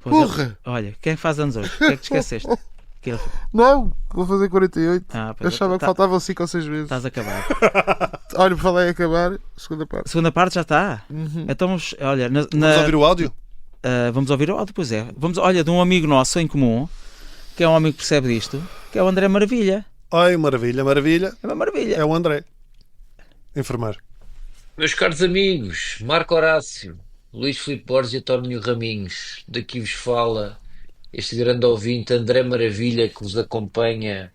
Pois Porra! Olha, quem faz anos hoje? O que é que te esqueceste? Não, vou fazer 48. Pois Eu achava que faltavam 5 ou 6 meses. Estás a acabar. Olha, falei em acabar, segunda parte. A segunda parte já está. Então, olha, Vamos ouvir o áudio? vamos ouvir o áudio, pois é. Olha, de um amigo nosso em comum, que é um homem que percebe disto, que é o André Maravilha. Ai, maravilha, maravilha. É uma maravilha. É o André. Enfermeiro. Meus caros amigos, Marco Horácio, Luís Filipe Borges e António Raminhos, daqui vos fala este grande ouvinte André Maravilha, que vos acompanha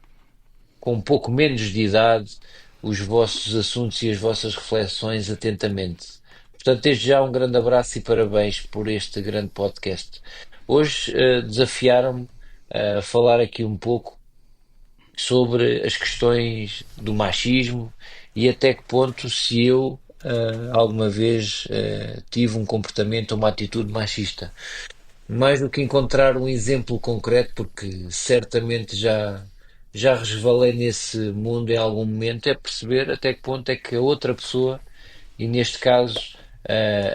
com um pouco menos de idade, os vossos assuntos e as vossas reflexões atentamente. Portanto, desde já um grande abraço e parabéns por este grande podcast. Hoje desafiaram-me a falar aqui um pouco sobre as questões do machismo e até que ponto se eu alguma vez tive um comportamento ou uma atitude machista. Mais do que encontrar um exemplo concreto, porque certamente já resvalei nesse mundo em algum momento, é perceber até que ponto é que a outra pessoa, e neste caso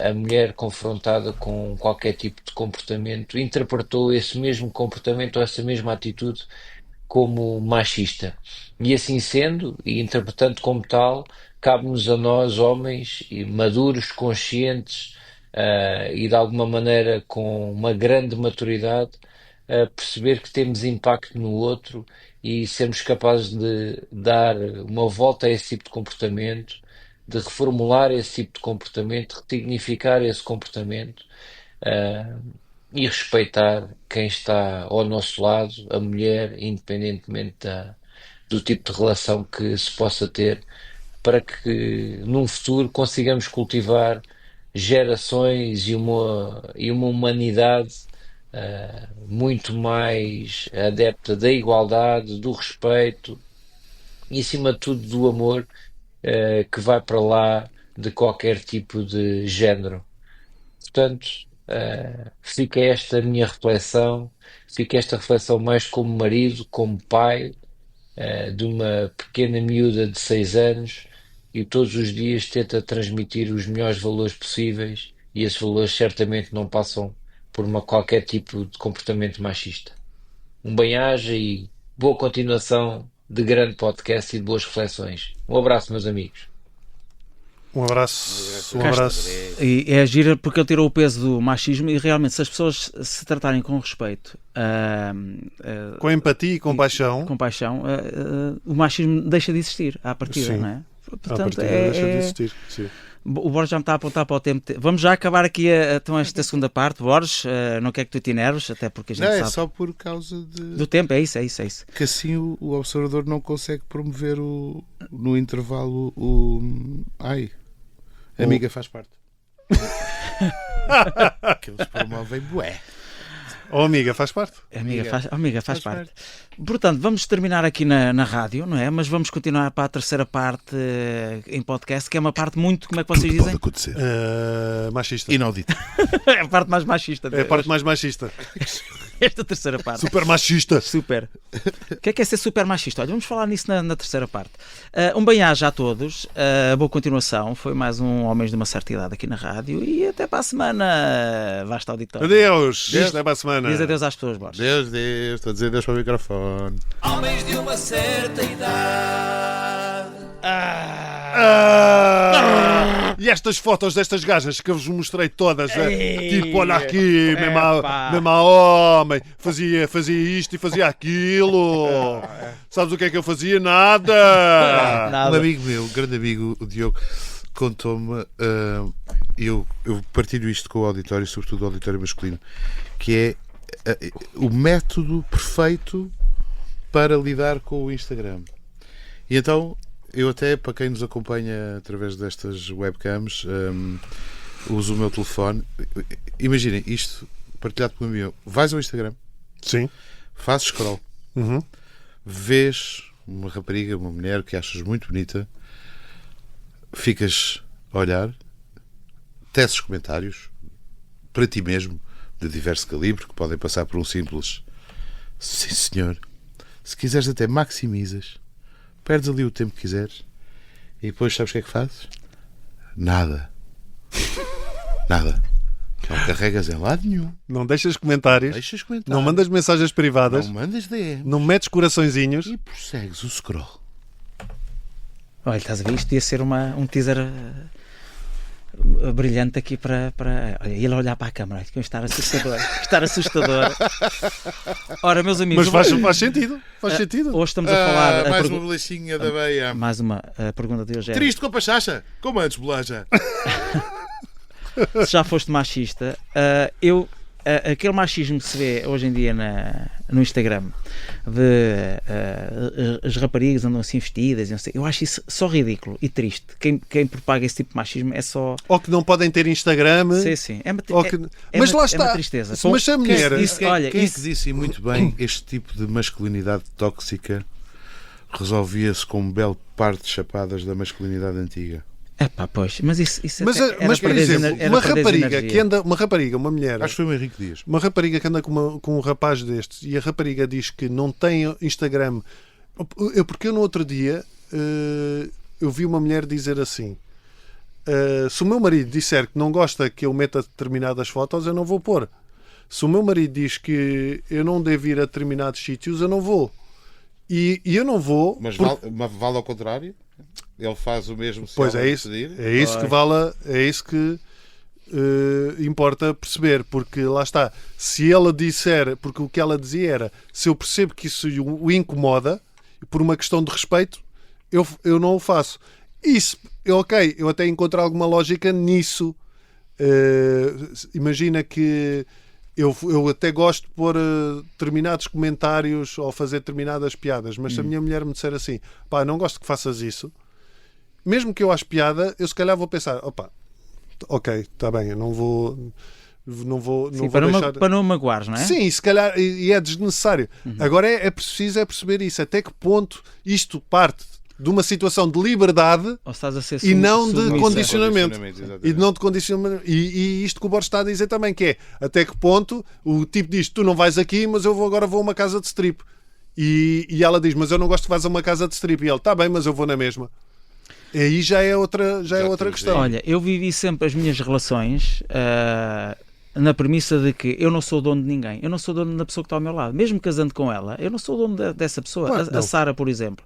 a mulher confrontada com qualquer tipo de comportamento, interpretou esse mesmo comportamento ou essa mesma atitude como machista. E assim sendo, e interpretando como tal, cabe-nos a nós, homens, e maduros, conscientes e de alguma maneira com uma grande maturidade, perceber que temos impacto no outro e sermos capazes de dar uma volta a esse tipo de comportamento, de reformular esse tipo de comportamento, de resignificar esse comportamento e respeitar quem está ao nosso lado, a mulher, independentemente do tipo de relação que se possa ter, para que num futuro consigamos cultivar gerações e uma humanidade muito mais adepta da igualdade, do respeito e, acima de tudo, do amor que vai para lá de qualquer tipo de género. Portanto, fica esta minha reflexão, fica esta reflexão mais como marido, como pai de uma pequena miúda de 6 anos, e todos os dias tenta transmitir os melhores valores possíveis, e esses valores certamente não passam por qualquer tipo de comportamento machista. Um bem-aja e boa continuação de grande podcast e de boas reflexões. Um abraço, meus amigos. Um abraço. Um abraço. E é gira porque ele tirou o peso do machismo e realmente se as pessoas se tratarem com respeito, com empatia e compaixão, o machismo deixa de existir à partida, sim, não é? Portanto, à partida deixa de existir. Sim. O Borges já me está a apontar para o tempo. Vamos já acabar aqui então esta segunda parte, Borges. Não quer que tu te enerves, até porque a gente sabe. É só por causa do tempo, é isso. Que assim o observador não consegue promover no intervalo Amiga faz parte. Que eles promovem bué. Amiga faz parte. Amiga faz parte. Portanto, vamos terminar aqui na rádio, não é? Mas vamos continuar para a terceira parte em podcast, que é uma parte muito, como é que vocês dizem? Pode acontecer. Machista. Inaudito. É a parte mais machista. É a parte mais machista. Esta terceira parte. Super machista. Super. O que é ser super machista? Olha, vamos falar nisso na terceira parte. Um bem-aja a todos. Boa continuação. Foi mais um Homens de uma Certa Idade aqui na rádio. E até para a semana. Vasta auditório. Adeus. Até para a semana. Diz adeus às pessoas, Borges. Deus. Estou a dizer Deus para o microfone. Homens de uma certa idade. E estas fotos destas gajas que eu vos mostrei todas, tipo, olha aqui, mesmo a homem, fazia isto e fazia aquilo. Sabes o que é que eu fazia? Nada. Um amigo meu, um grande amigo, o Diogo, contou-me, eu partilho isto com o auditório, sobretudo o auditório masculino, que é o método perfeito para lidar com o Instagram. E então, eu até, para quem nos acompanha através destas webcams, uso o meu telefone. Imaginem, isto partilhado por mim. Vais ao Instagram. Sim. Fazes scroll. Uhum. Vês uma rapariga, uma mulher que achas muito bonita. Ficas a olhar. Teces comentários para ti mesmo, de diverso calibre, que podem passar por um simples sim senhor. Se quiseres até maximizas. Perdes ali o tempo que quiseres e depois sabes o que é que fazes? Nada. Não carregas em lado nenhum. Não deixas comentários. Não mandas mensagens privadas. Não mandas DM. Não metes coraçõezinhos. E prossegues o scroll. Olha, estás a ver? Isto ia ser um teaser brilhante aqui para olha, ele olhar para a câmara, estar assustador. Ora, meus amigos, mas faz sentido. Hoje estamos a falar mais uma bolachinha da beia. Mais uma pergunta de hoje. Triste com a pachacha? Como antes, bolacha? Se já foste machista, eu aquele machismo que se vê hoje em dia no Instagram, de as raparigas andam assim vestidas, e não sei, eu acho isso só ridículo e triste. Quem propaga esse tipo de machismo é só... Ou que não podem ter Instagram. Sim. Mas lá é está. uma tristeza. Mas se a mulher... Quem é que disse muito bem este tipo de masculinidade tóxica resolvia-se com um belo par de chapadas da masculinidade antiga? Pois, mas isso mas por exemplo, uma rapariga, uma mulher, acho que foi o Henrique Dias, uma rapariga que anda com um rapaz destes e a rapariga diz que não tem Instagram, porque eu no outro dia eu vi uma mulher dizer assim: se o meu marido disser que não gosta que eu meta determinadas fotos, eu não vou pôr. Se o meu marido diz que eu não devo ir a determinados sítios, eu não vou. E eu não vou. Mas vale ao contrário? Ele faz o mesmo se pois ela é isso, decidir? é isso que vale, é isso que importa perceber, porque lá está, se ela disser, porque o que ela dizia era, se eu percebo que isso o incomoda, por uma questão de respeito, eu não o faço. Isso, ok, eu até encontro alguma lógica nisso. Imagina que eu até gosto de pôr determinados comentários ou fazer determinadas piadas, mas se a minha mulher me disser assim, pá, não gosto que faças isso, mesmo que eu ache piada, eu se calhar vou pensar, opa, ok, está bem, eu não vou deixar... para não magoares, não é? Sim, se calhar, e é desnecessário. Agora é preciso perceber isso, até que ponto isto parte de uma situação de liberdade e não de condicionamento. E não de condicionamento. E isto que o Borges está a dizer também, que é até que ponto o tipo diz, tu não vais aqui, mas eu agora vou a uma casa de strip. E ela diz, mas eu não gosto que vás a uma casa de strip. E ele, está bem, mas eu vou na mesma. E aí já é outra questão. Olha, eu vivi sempre as minhas relações na premissa de que eu não sou dono de ninguém. Eu não sou dono da pessoa que está ao meu lado. Mesmo casando com ela, eu não sou dono dessa pessoa. Claro, a Sara, por exemplo,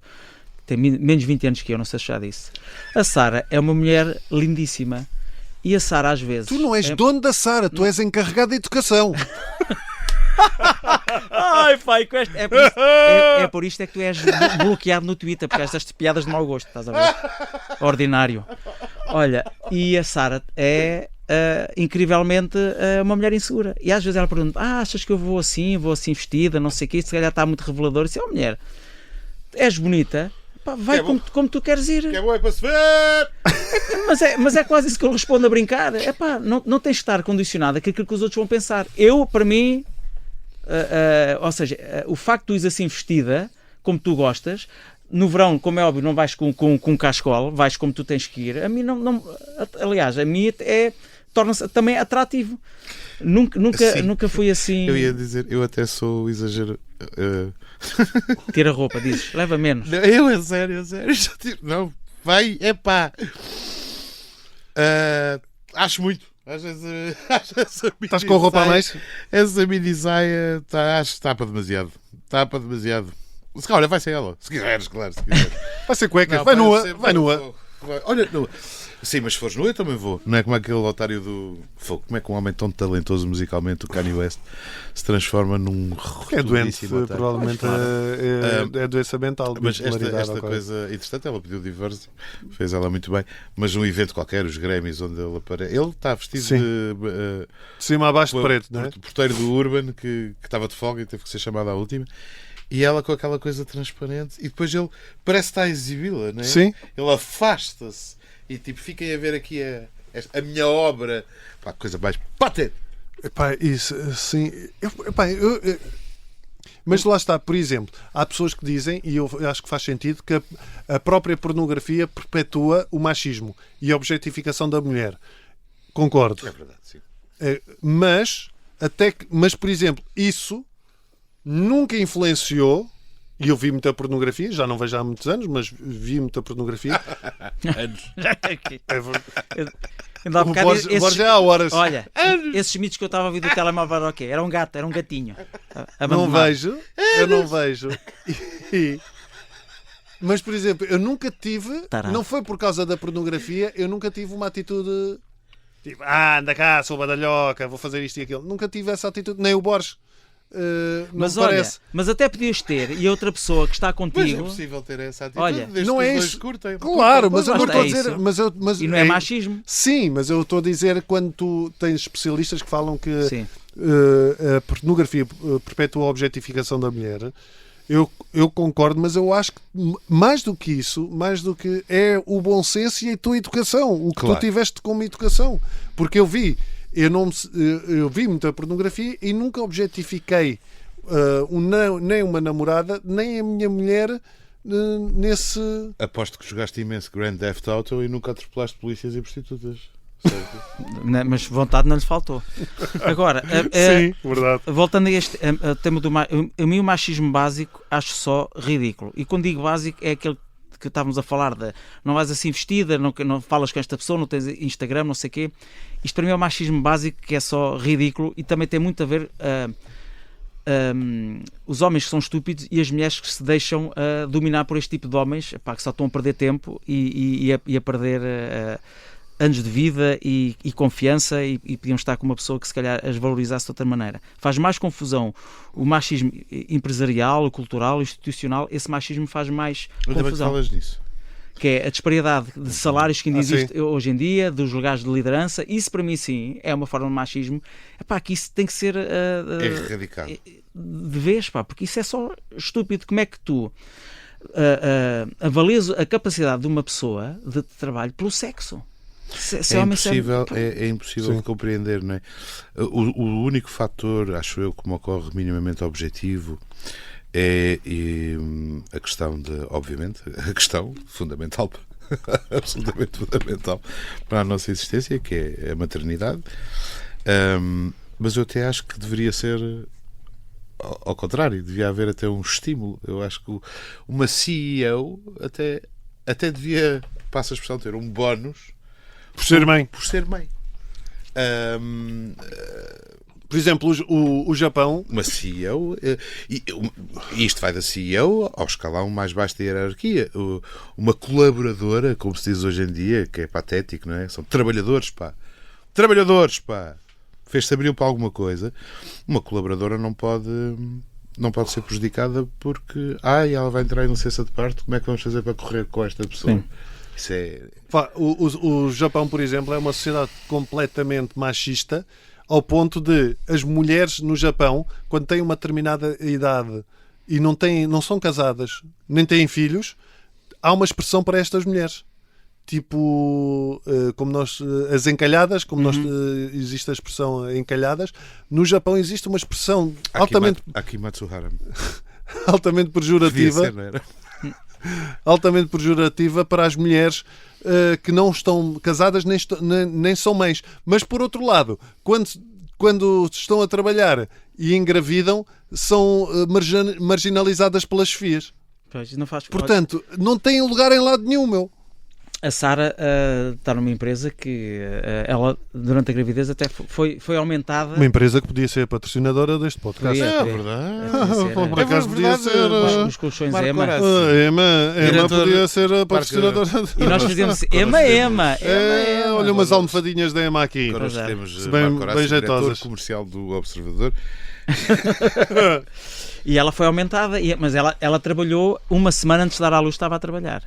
tem menos de 20 anos que eu, não sei se já disse. A Sara é uma mulher lindíssima. E a Sara, às vezes... Tu não és dono da Sara, tu és encarregado de educação. Ai, pai, é por isto é que tu és bloqueado no Twitter, porque estas piadas de mau gosto, estás a ver? Ordinário. Olha, e a Sara é incrivelmente uma mulher insegura. E às vezes ela pergunta, achas que eu vou assim vestida, não sei o que, se calhar está muito revelador. E se mulher, és bonita, pá, vai como tu queres ir. Que é bom, é para se ver! Mas é quase isso que eu respondo a brincar. Não tens de estar condicionado àquilo que os outros vão pensar. Para mim... ou seja, o facto de tu ires assim vestida como tu gostas, no verão, como é óbvio, não vais com cascola, vais como tu tens que ir. A mim aliás, a mim torna-se também atrativo. Nunca fui assim. Eu ia dizer, eu até sou exagero. Tira a roupa, dizes, leva menos. Não, eu é sério. Não, vai, é pá. Acho muito. Estás com a roupa a mais? Essa mini saia acho que tapa demasiado. Olha, vai ser ela. Se quiseres, claro. Se quiseres. Vai ser cuecas. Não, vai nua. Olha, nua. Sim, mas se fores nua eu também vou. Não é como aquele otário do... Como é que um homem tão talentoso musicalmente, o Kanye West, se transforma num... É doente, provavelmente é doença mental. Mas esta coisa interessante, ela pediu divórcio, fez ela muito bem, mas num evento qualquer, os Grammys, onde ele aparece, ele está vestido de cima a baixo de preto, não é? Porteiro do Urban, que estava de folga e teve que ser chamado à última. E ela com aquela coisa transparente, e depois ele parece estar a exibi-la, não é? Sim. Ele afasta-se e tipo, fiquem a ver aqui a minha obra, pá, coisa mais patente. Epá, isso, sim. Mas lá está, por exemplo, há pessoas que dizem, e eu acho que faz sentido, que a própria pornografia perpetua o machismo e a objetificação da mulher. Concordo. É verdade, sim. Mas, por exemplo, isso nunca influenciou, e eu vi muita pornografia, já não vejo há muitos anos, mas vi muita pornografia. O Borges há horas. Olha, esses mitos que eu estava a ouvir do telemóvel era o quê? Era um gatinho. Eu não vejo. Mas, por exemplo, eu nunca tive, não foi por causa da pornografia, eu nunca tive uma atitude tipo, anda cá, sou badalhoca, vou fazer isto e aquilo. Nunca tive essa atitude, nem o Borges. Mas olha, parece. Mas até podias ter, e outra pessoa que está contigo. Mas é possível ter essa atitude. Olha, não é isso. Curtem. Claro, mas eu não estou a dizer. E não é machismo. Sim, mas eu estou a dizer quando tu tens especialistas que falam que a pornografia perpetua a objetificação da mulher, eu concordo, mas eu acho que mais do que isso, mais do que é o bom senso e a tua educação, o que tu tiveste como educação. Porque eu vi muita pornografia e nunca objetifiquei nem uma namorada, nem a minha mulher nesse... Aposto que jogaste imenso Grand Theft Auto e nunca atropelaste polícias e prostitutas. Certo? Mas vontade não lhe faltou. Agora, Sim, verdade. voltando a este tema do o machismo básico, acho só ridículo. E quando digo básico, é aquele que estávamos a falar de não vais assim vestida, não falas com esta pessoa, não tens Instagram, não sei o quê. Isto para mim é o machismo básico, que é só ridículo e também tem muito a ver os homens que são estúpidos e as mulheres que se deixam dominar por este tipo de homens, que só estão a perder tempo e a perder anos de vida e confiança e podiam estar com uma pessoa que se calhar as valorizasse de outra maneira. Faz mais confusão o machismo empresarial, o cultural, o institucional. Esse machismo faz mais confusão. Falas nisso. Que é a disparidade de salários que ainda existe hoje em dia, dos lugares de liderança. Isso para mim sim é uma forma de machismo. Que isso tem que ser erradicado de vez, porque isso é só estúpido. Como é que tu avalias a capacidade de uma pessoa de trabalho pelo sexo? É impossível de compreender, não é? O único fator, acho eu, que me ocorre minimamente objetivo é a questão obviamente, a questão fundamental, absolutamente fundamental para a nossa existência, que é a maternidade. Mas eu até acho que deveria ser ao contrário, devia haver até um estímulo. Eu acho que uma CEO até devia, passa a expressão, ter um bónus por ser mãe. Por ser mãe. Por exemplo, o Japão... Uma CEO... E isto vai da CEO ao escalão mais baixo da hierarquia. Uma colaboradora, como se diz hoje em dia, que é patético, não é? São trabalhadores, pá. Trabalhadores, pá. Fez-se abril para alguma coisa. Uma colaboradora não pode ser prejudicada porque... ela vai entrar em licença de parto. Como é que vamos fazer para correr com esta pessoa? Sim. Isso é... O Japão, por exemplo, é uma sociedade completamente machista, ao ponto de as mulheres no Japão, quando têm uma determinada idade e não são casadas, nem têm filhos, há uma expressão para estas mulheres. Tipo, como nós, as encalhadas, como nós, existe a expressão encalhadas, no Japão existe uma expressão Akimatsuhara. altamente pejorativa. Devia ser, não era? Altamente pejorativa para as mulheres que não estão casadas nem são mães. Mas, por outro lado, quando estão a trabalhar e engravidam, são marginalizadas pelas chefias. Portanto, não têm lugar em lado nenhum, meu. A Sara está numa empresa que ela, durante a gravidez, até foi aumentada. Uma empresa que podia ser patrocinadora deste podcast. É verdade. Por acaso podia ser. Os colchões Ema podia ser a patrocinadora. E nós fazíamos Ema. Olha umas almofadinhas da Ema aqui. Agora nós temos bem jeitosas. Comercial do Observador. E ela foi aumentada, mas ela trabalhou uma semana antes de dar à luz, estava a trabalhar.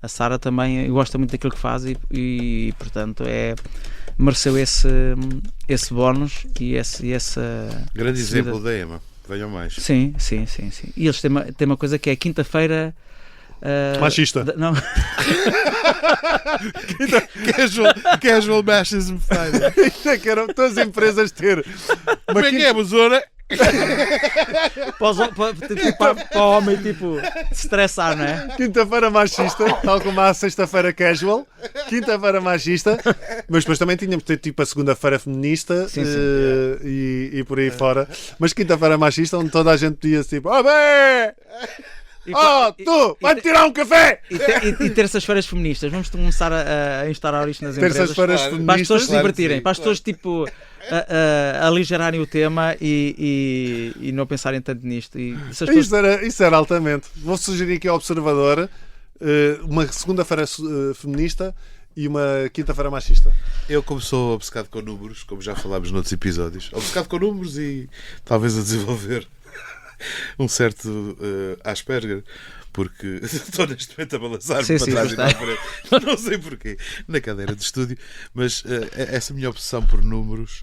A Sara também gosta muito daquilo que faz e portanto, mereceu esse bónus e essa... Grande exemplo da Ema. Venham mais. Sim. E eles têm uma coisa que é quinta-feira... machista. Não. Casual Machism Friday. Quero todas as empresas ter. Como é que é, Besora? Para o homem, tipo, se estressar, não é? Quinta-feira machista, tal como a sexta-feira casual. Quinta-feira machista. Mas depois também tínhamos de ter tipo a segunda-feira feminista. Sim. E por aí fora. Mas quinta-feira machista, onde toda a gente podia tipo: bem! Tu! Vai-me tirar um café! E terças-feiras feministas. Vamos começar a instaurar isto nas empresas. Terças-feiras feministas. Para as pessoas se divertirem. Para as pessoas, tipo, aligerarem o tema e não pensarem tanto nisto. Isso era altamente. Vou sugerir aqui ao Observador uma segunda-feira feminista e uma quinta-feira machista. Eu, como sou obcecado com números, como já falámos noutros episódios, obcecado com números e talvez a desenvolver um certo Asperger, porque estou neste momento a balançar-me Sim, para sim, trás e gostei. para a frente, não sei porquê, na cadeira de estúdio, mas essa minha obsessão por números,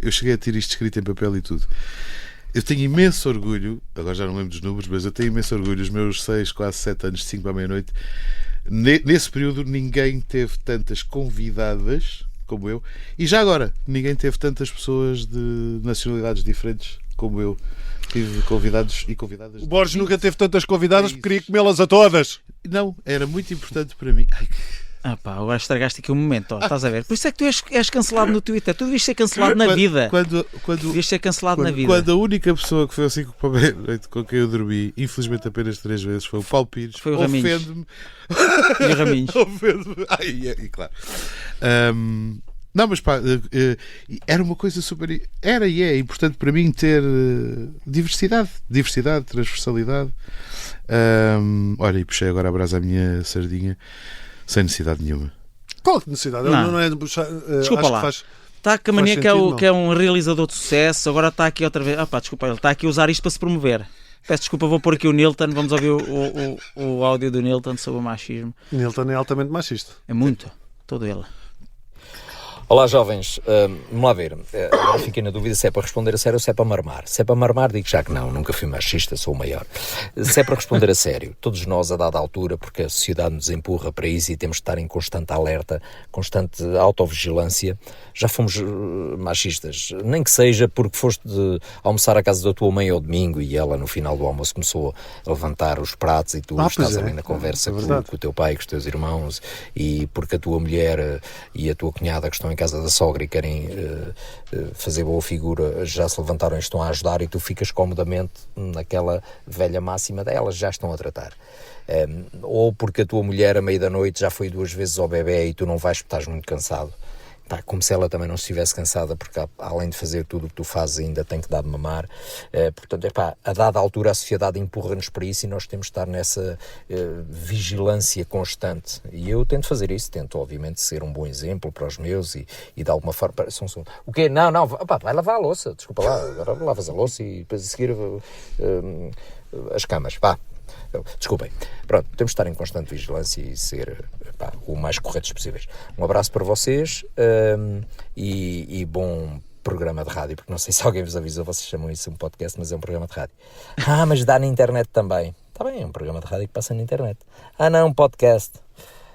eu cheguei a ter isto escrito em papel e tudo. Eu tenho imenso orgulho, agora já não lembro dos números, mas eu tenho imenso orgulho, os meus 6, quase 7 anos, de 5 à meia-noite, nesse período ninguém teve tantas convidadas como eu, e já agora, ninguém teve tantas pessoas de nacionalidades diferentes como eu. Tive convidados e convidadas. O Borges nunca teve tantas convidadas porque países. queria comê-las a todas. Não, era muito importante para mim. Ai, Ah pá, agora estragaste aqui um momento, ó, estás a ver? Por isso é que tu és cancelado no Twitter. Tu devias ser cancelado na vida. Devias ser cancelado na vida. Quando a única pessoa que foi assim com a meia-noite com quem eu dormi, infelizmente apenas 3 vezes, foi o Paulo Pires. Foi o Raminhos. Ofende-me. E o Raminhos. Ofende-me. E claro. Não, mas pá, era uma coisa super. Era e é importante para mim ter diversidade, transversalidade. Olha, e puxei agora a brasa à minha sardinha sem necessidade nenhuma. Qual necessidade? Ele Não. não é de puxar. Desculpa acho lá. que faz. Está com a mania Faz que é, sentido, que é um realizador de sucesso, agora está aqui outra vez. Ah pá, desculpa, ele está aqui a usar isto para se promover. Peço desculpa, vou pôr aqui o Nilton, vamos ouvir o áudio do Nilton sobre o machismo. Nilton é altamente machista. É muito, todo ele. Olá jovens, vamos lá ver, agora fiquei na dúvida se é para responder a sério ou se é para marmar. Se é para marmar, digo já que não, nunca fui machista, sou o maior. Se é para responder a sério, todos nós a dada altura, porque a sociedade nos empurra para isso e temos de estar em constante alerta, constante autovigilância, já fomos machistas, nem que seja porque foste almoçar à casa da tua mãe ao domingo e ela no final do almoço começou a levantar os pratos e tu estás ali na conversa com o teu pai, com os teus irmãos, e porque a tua mulher e a tua cunhada que estão em casa da sogra e querem fazer boa figura, já se levantaram e estão a ajudar e tu ficas comodamente naquela velha máxima delas, já estão a tratar. Ou porque a tua mulher à meia da noite já foi 2 vezes ao bebê e tu não vais porque estás muito cansado. Pá, como se ela também não estivesse cansada, porque além de fazer tudo o que tu fazes ainda tem que dar de mamar. Portanto, a dada altura a sociedade empurra-nos para isso e nós temos de estar nessa vigilância constante. E eu tento fazer isso, tento obviamente ser um bom exemplo para os meus e de alguma forma... O quê? Não, pá, vai lavar a louça, desculpa lá, agora lavas a louça e depois a seguir as camas, vá. Desculpem. Pronto, temos de estar em constante vigilância e ser o mais corretos possíveis. Um abraço para vocês e bom programa de rádio, porque não sei se alguém vos avisou, vocês chamam isso um podcast, mas é um programa de rádio. Mas dá na internet também. Está bem, é um programa de rádio que passa na internet. Não, um podcast.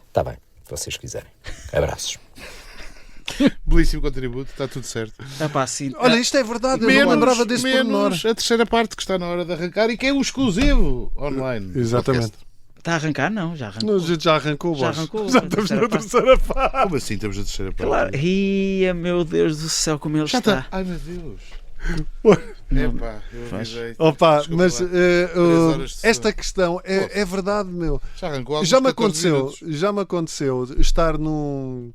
Está bem, se vocês quiserem. Abraços. Belíssimo contributo, está tudo certo. Ah pá, sim. Olha, isto é verdade, eu não lembrava desse pormenor. Menos a terceira parte que está na hora de arrancar e que é o exclusivo online. Exatamente. Está a arrancar? Não, já arrancou. A gente já arrancou, Já Borges. arrancou. Já estamos na terceira parte. Como assim estamos na terceira parte? Claro. Ia, meu Deus do céu, como ele Já está. está. Ai meu Deus. Não. Epá, eu avisei. Opa, Desculpa mas lá. 3 horas de esta sono. questão é verdade, meu. Já arrancou há Já uns me 14 minutos. aconteceu estar num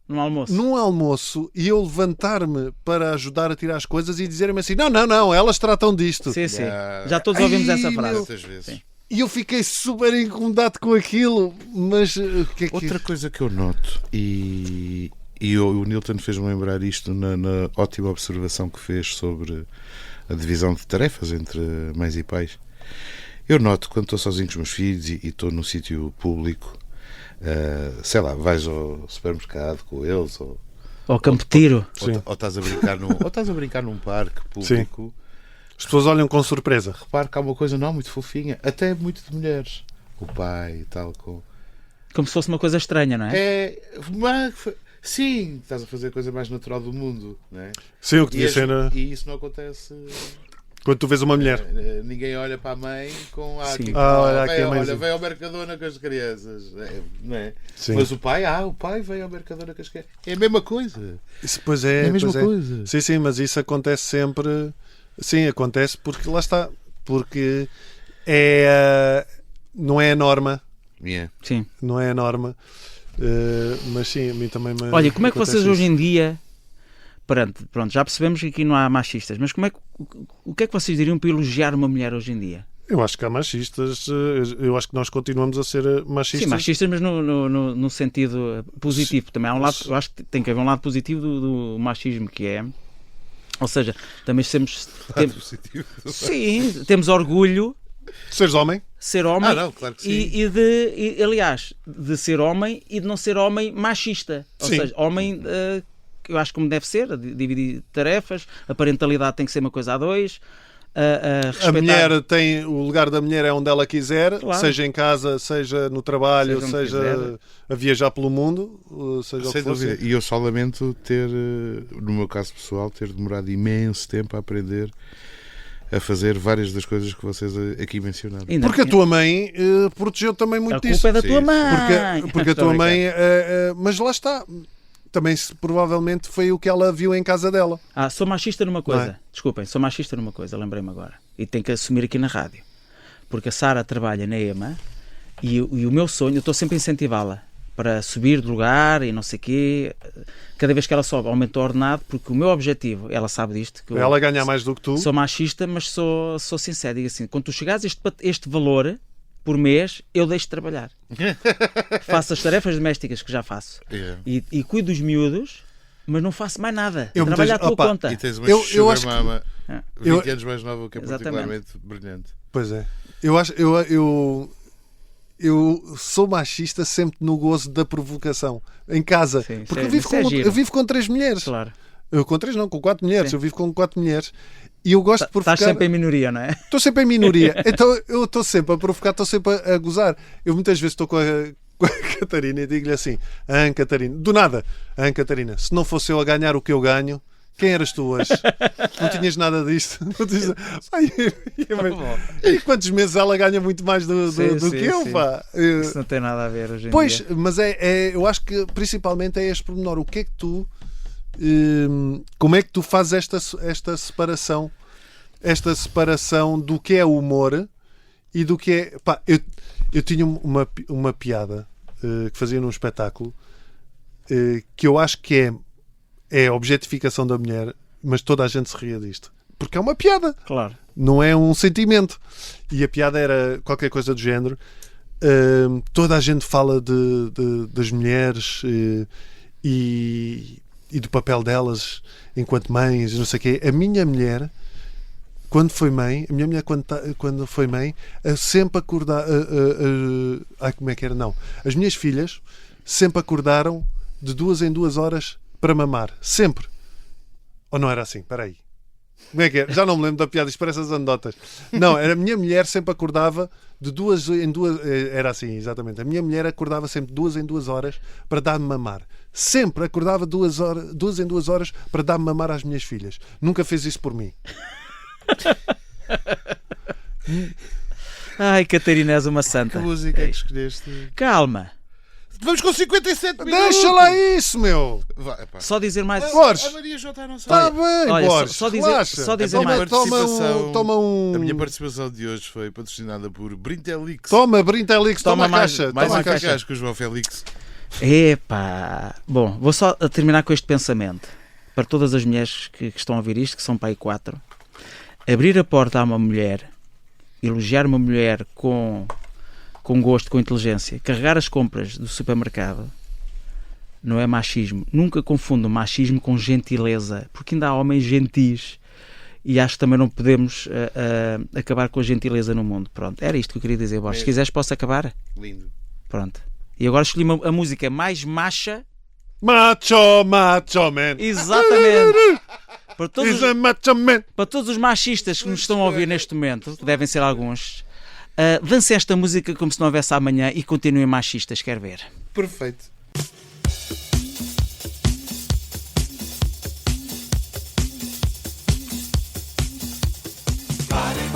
No almoço. almoço e eu levantar-me para ajudar a tirar as coisas e dizer-me assim: não, elas tratam disto. Sim, sim. Já- Já todos ouvimos essa Ai, frase. meu. Muitas vezes. Sim. E eu fiquei super incomodado com aquilo, mas o que é que Outra coisa que eu noto, e o Nilton fez-me lembrar isto na ótima observação que fez sobre a divisão de tarefas entre mães e pais. Eu noto quando estou sozinho com os meus filhos e estou num sítio público, sei lá, vais ao supermercado com eles ou Campo de Tiro. ou estás a brincar num parque público. as pessoas olham com surpresa. Repare que há uma coisa não muito fofinha, até muito de mulheres, o pai e tal, Como se fosse uma coisa estranha, não é? sim, estás a fazer a coisa mais natural do mundo, não é? Sim, o que devia ser. E isso não acontece. Quando tu vês uma mulher. Ninguém olha para a mãe com Sim. Olha aqui a mãezinha. veio ao Mercadona com as crianças, não é? Sim. Mas o pai veio ao Mercadona com as crianças. É a mesma coisa. Isso, pois é, É a mesma pois é. coisa. Sim, mas isso acontece sempre. Sim, acontece porque lá está. Porque não é a norma. Yeah. Sim. Não é a norma. Mas sim, a mim também me. Olha, como é que vocês acontece hoje isso. em dia... Pronto, já percebemos que aqui não há machistas, mas o que é que vocês diriam para elogiar uma mulher hoje em dia? Eu acho que há machistas. Eu acho que nós continuamos a ser machistas. Sim, machistas, mas no sentido positivo também. Há um lado, eu acho que tem que haver um lado positivo do machismo, que é Ou seja, também Positivo. sim, temos orgulho Seres homem? de ser homem Não, claro que sim. aliás, de ser homem e de não ser homem machista. Ou Sim. seja, homem, eu acho como deve ser, dividir tarefas, a parentalidade tem que ser uma coisa a dois. A mulher tem o lugar da mulher é onde ela quiser, Claro. seja em casa, seja no trabalho, Seja onde seja quiser. a viajar pelo mundo, seja o Sem que for. dúvida. E eu só lamento ter, no meu caso pessoal, ter demorado imenso tempo a aprender a fazer várias das coisas que vocês aqui mencionaram. Porque a tua mãe protegeu também muito A disso. culpa é da Sim, tua sim. mãe. Porque a Estou tua a brincar. mãe. Mas lá está. Também provavelmente foi o que ela viu em casa dela. Sou machista numa coisa. Não é? Desculpem, sou machista numa coisa, lembrei-me agora. E tenho que assumir aqui na rádio. Porque a Sara trabalha na EMA e o meu sonho, eu estou sempre a incentivá-la para subir de lugar e não sei o quê. Cada vez que ela sobe, aumenta o ordenado, porque o meu objetivo, ela sabe disto, que eu Ela ganha mais do que tu. sou machista, mas sou sincero. Digo assim, quando tu chegares a este valor por mês, eu deixo de trabalhar. Faço as tarefas domésticas que já faço. Yeah. E cuido dos miúdos, mas não faço mais nada. Eu Trabalho à muitas- tua opa, conta. E tens uma Eu sugar acho que- mama É. 20 anos mais nova, que é Exatamente. particularmente brilhante. Pois é. Eu sou machista sempre no gozo da provocação. Em casa. Sim, Porque isso é giro. eu vivo com 3 mulheres. Claro. Eu com 3 não, com 4 mulheres. Sim. Eu vivo com 4 mulheres. E eu gosto de provocar. Estás sempre em minoria, não é? Estou sempre em minoria. Então eu estou sempre a provocar, estou sempre a gozar. Eu muitas vezes estou com a Catarina e digo-lhe assim: Catarina, do nada, Catarina, se não fosse eu a ganhar o que eu ganho, quem eras tu hoje? Não tinhas nada disto. Não tinhas... E quantos meses ela ganha muito mais do Sim, que eu, sim. pá? Isso não tem nada a ver hoje em Pois, dia. mas eu acho que principalmente é este pormenor. O que é que tu. Como é que tu fazes esta separação? Esta separação do que é humor e do que é. Pá, eu tinha uma piada que fazia num espetáculo que eu acho que é a objetificação da mulher, mas toda a gente se ria disto. Porque é uma piada, Claro. não é um sentimento. E a piada era qualquer coisa do género. Toda a gente fala das mulheres e do papel delas enquanto mães, não sei o quê. A minha mulher, quando foi mãe, quando foi mãe, sempre acordar. Como é que era? Não. As minhas filhas sempre acordaram de 2 em 2 horas para mamar. Sempre. Ou não era assim? Espera aí. Como é que é? Já não me lembro da piada, isto parece as anedotas. Não, a minha mulher sempre acordava de 2 em 2. Era assim, exatamente. A minha mulher acordava sempre de 2 em 2 horas para dar-me mamar. Sempre acordava 2 em 2 horas para dar-me mamar às minhas filhas. Nunca fez isso por mim. Ai, Catarina, és uma Que santa. música é que escolheste? Calma. Vamos com 57 minutos! Deixa lá isso, meu! Vai, epá. Só dizer mais. Borges. A Maria J não Está sabe. bem, olha, Borges, só dizer- relaxa. só dizer toma, mais. toma um... A minha participação de hoje foi patrocinada por Brintelix. Toma, Brintelix, toma a mais- caixa. Mais Toma a eficaz caixa. que o João Félix. Epá. Bom, vou só terminar com este pensamento. Para todas as mulheres que estão a ouvir isto, que são para aí 4. Abrir a porta a uma mulher, elogiar uma mulher com gosto, com inteligência, carregar as compras do supermercado, não é machismo. Nunca confundam machismo com gentileza, porque ainda há homens gentis e acho que também não podemos acabar com a gentileza no mundo. Pronto, era isto que eu queria dizer, Borges. Se quiseres posso acabar? Lindo. Pronto. E agora escolhi a música mais macha. Macho, macho man. Exatamente. Para todos, Is a macho man. para todos os machistas que nos estão a ouvir neste momento, que devem ser alguns, dancem esta música como se não houvesse amanhã e continuem machistas, quer ver? Perfeito. Body,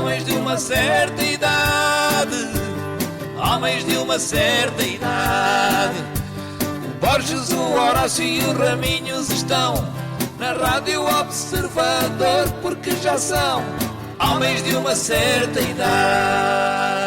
homens de uma certa idade, homens de uma certa idade. O Borges, o Horácio e o Raminhos estão na Rádio Observador, porque já são homens de uma certa idade.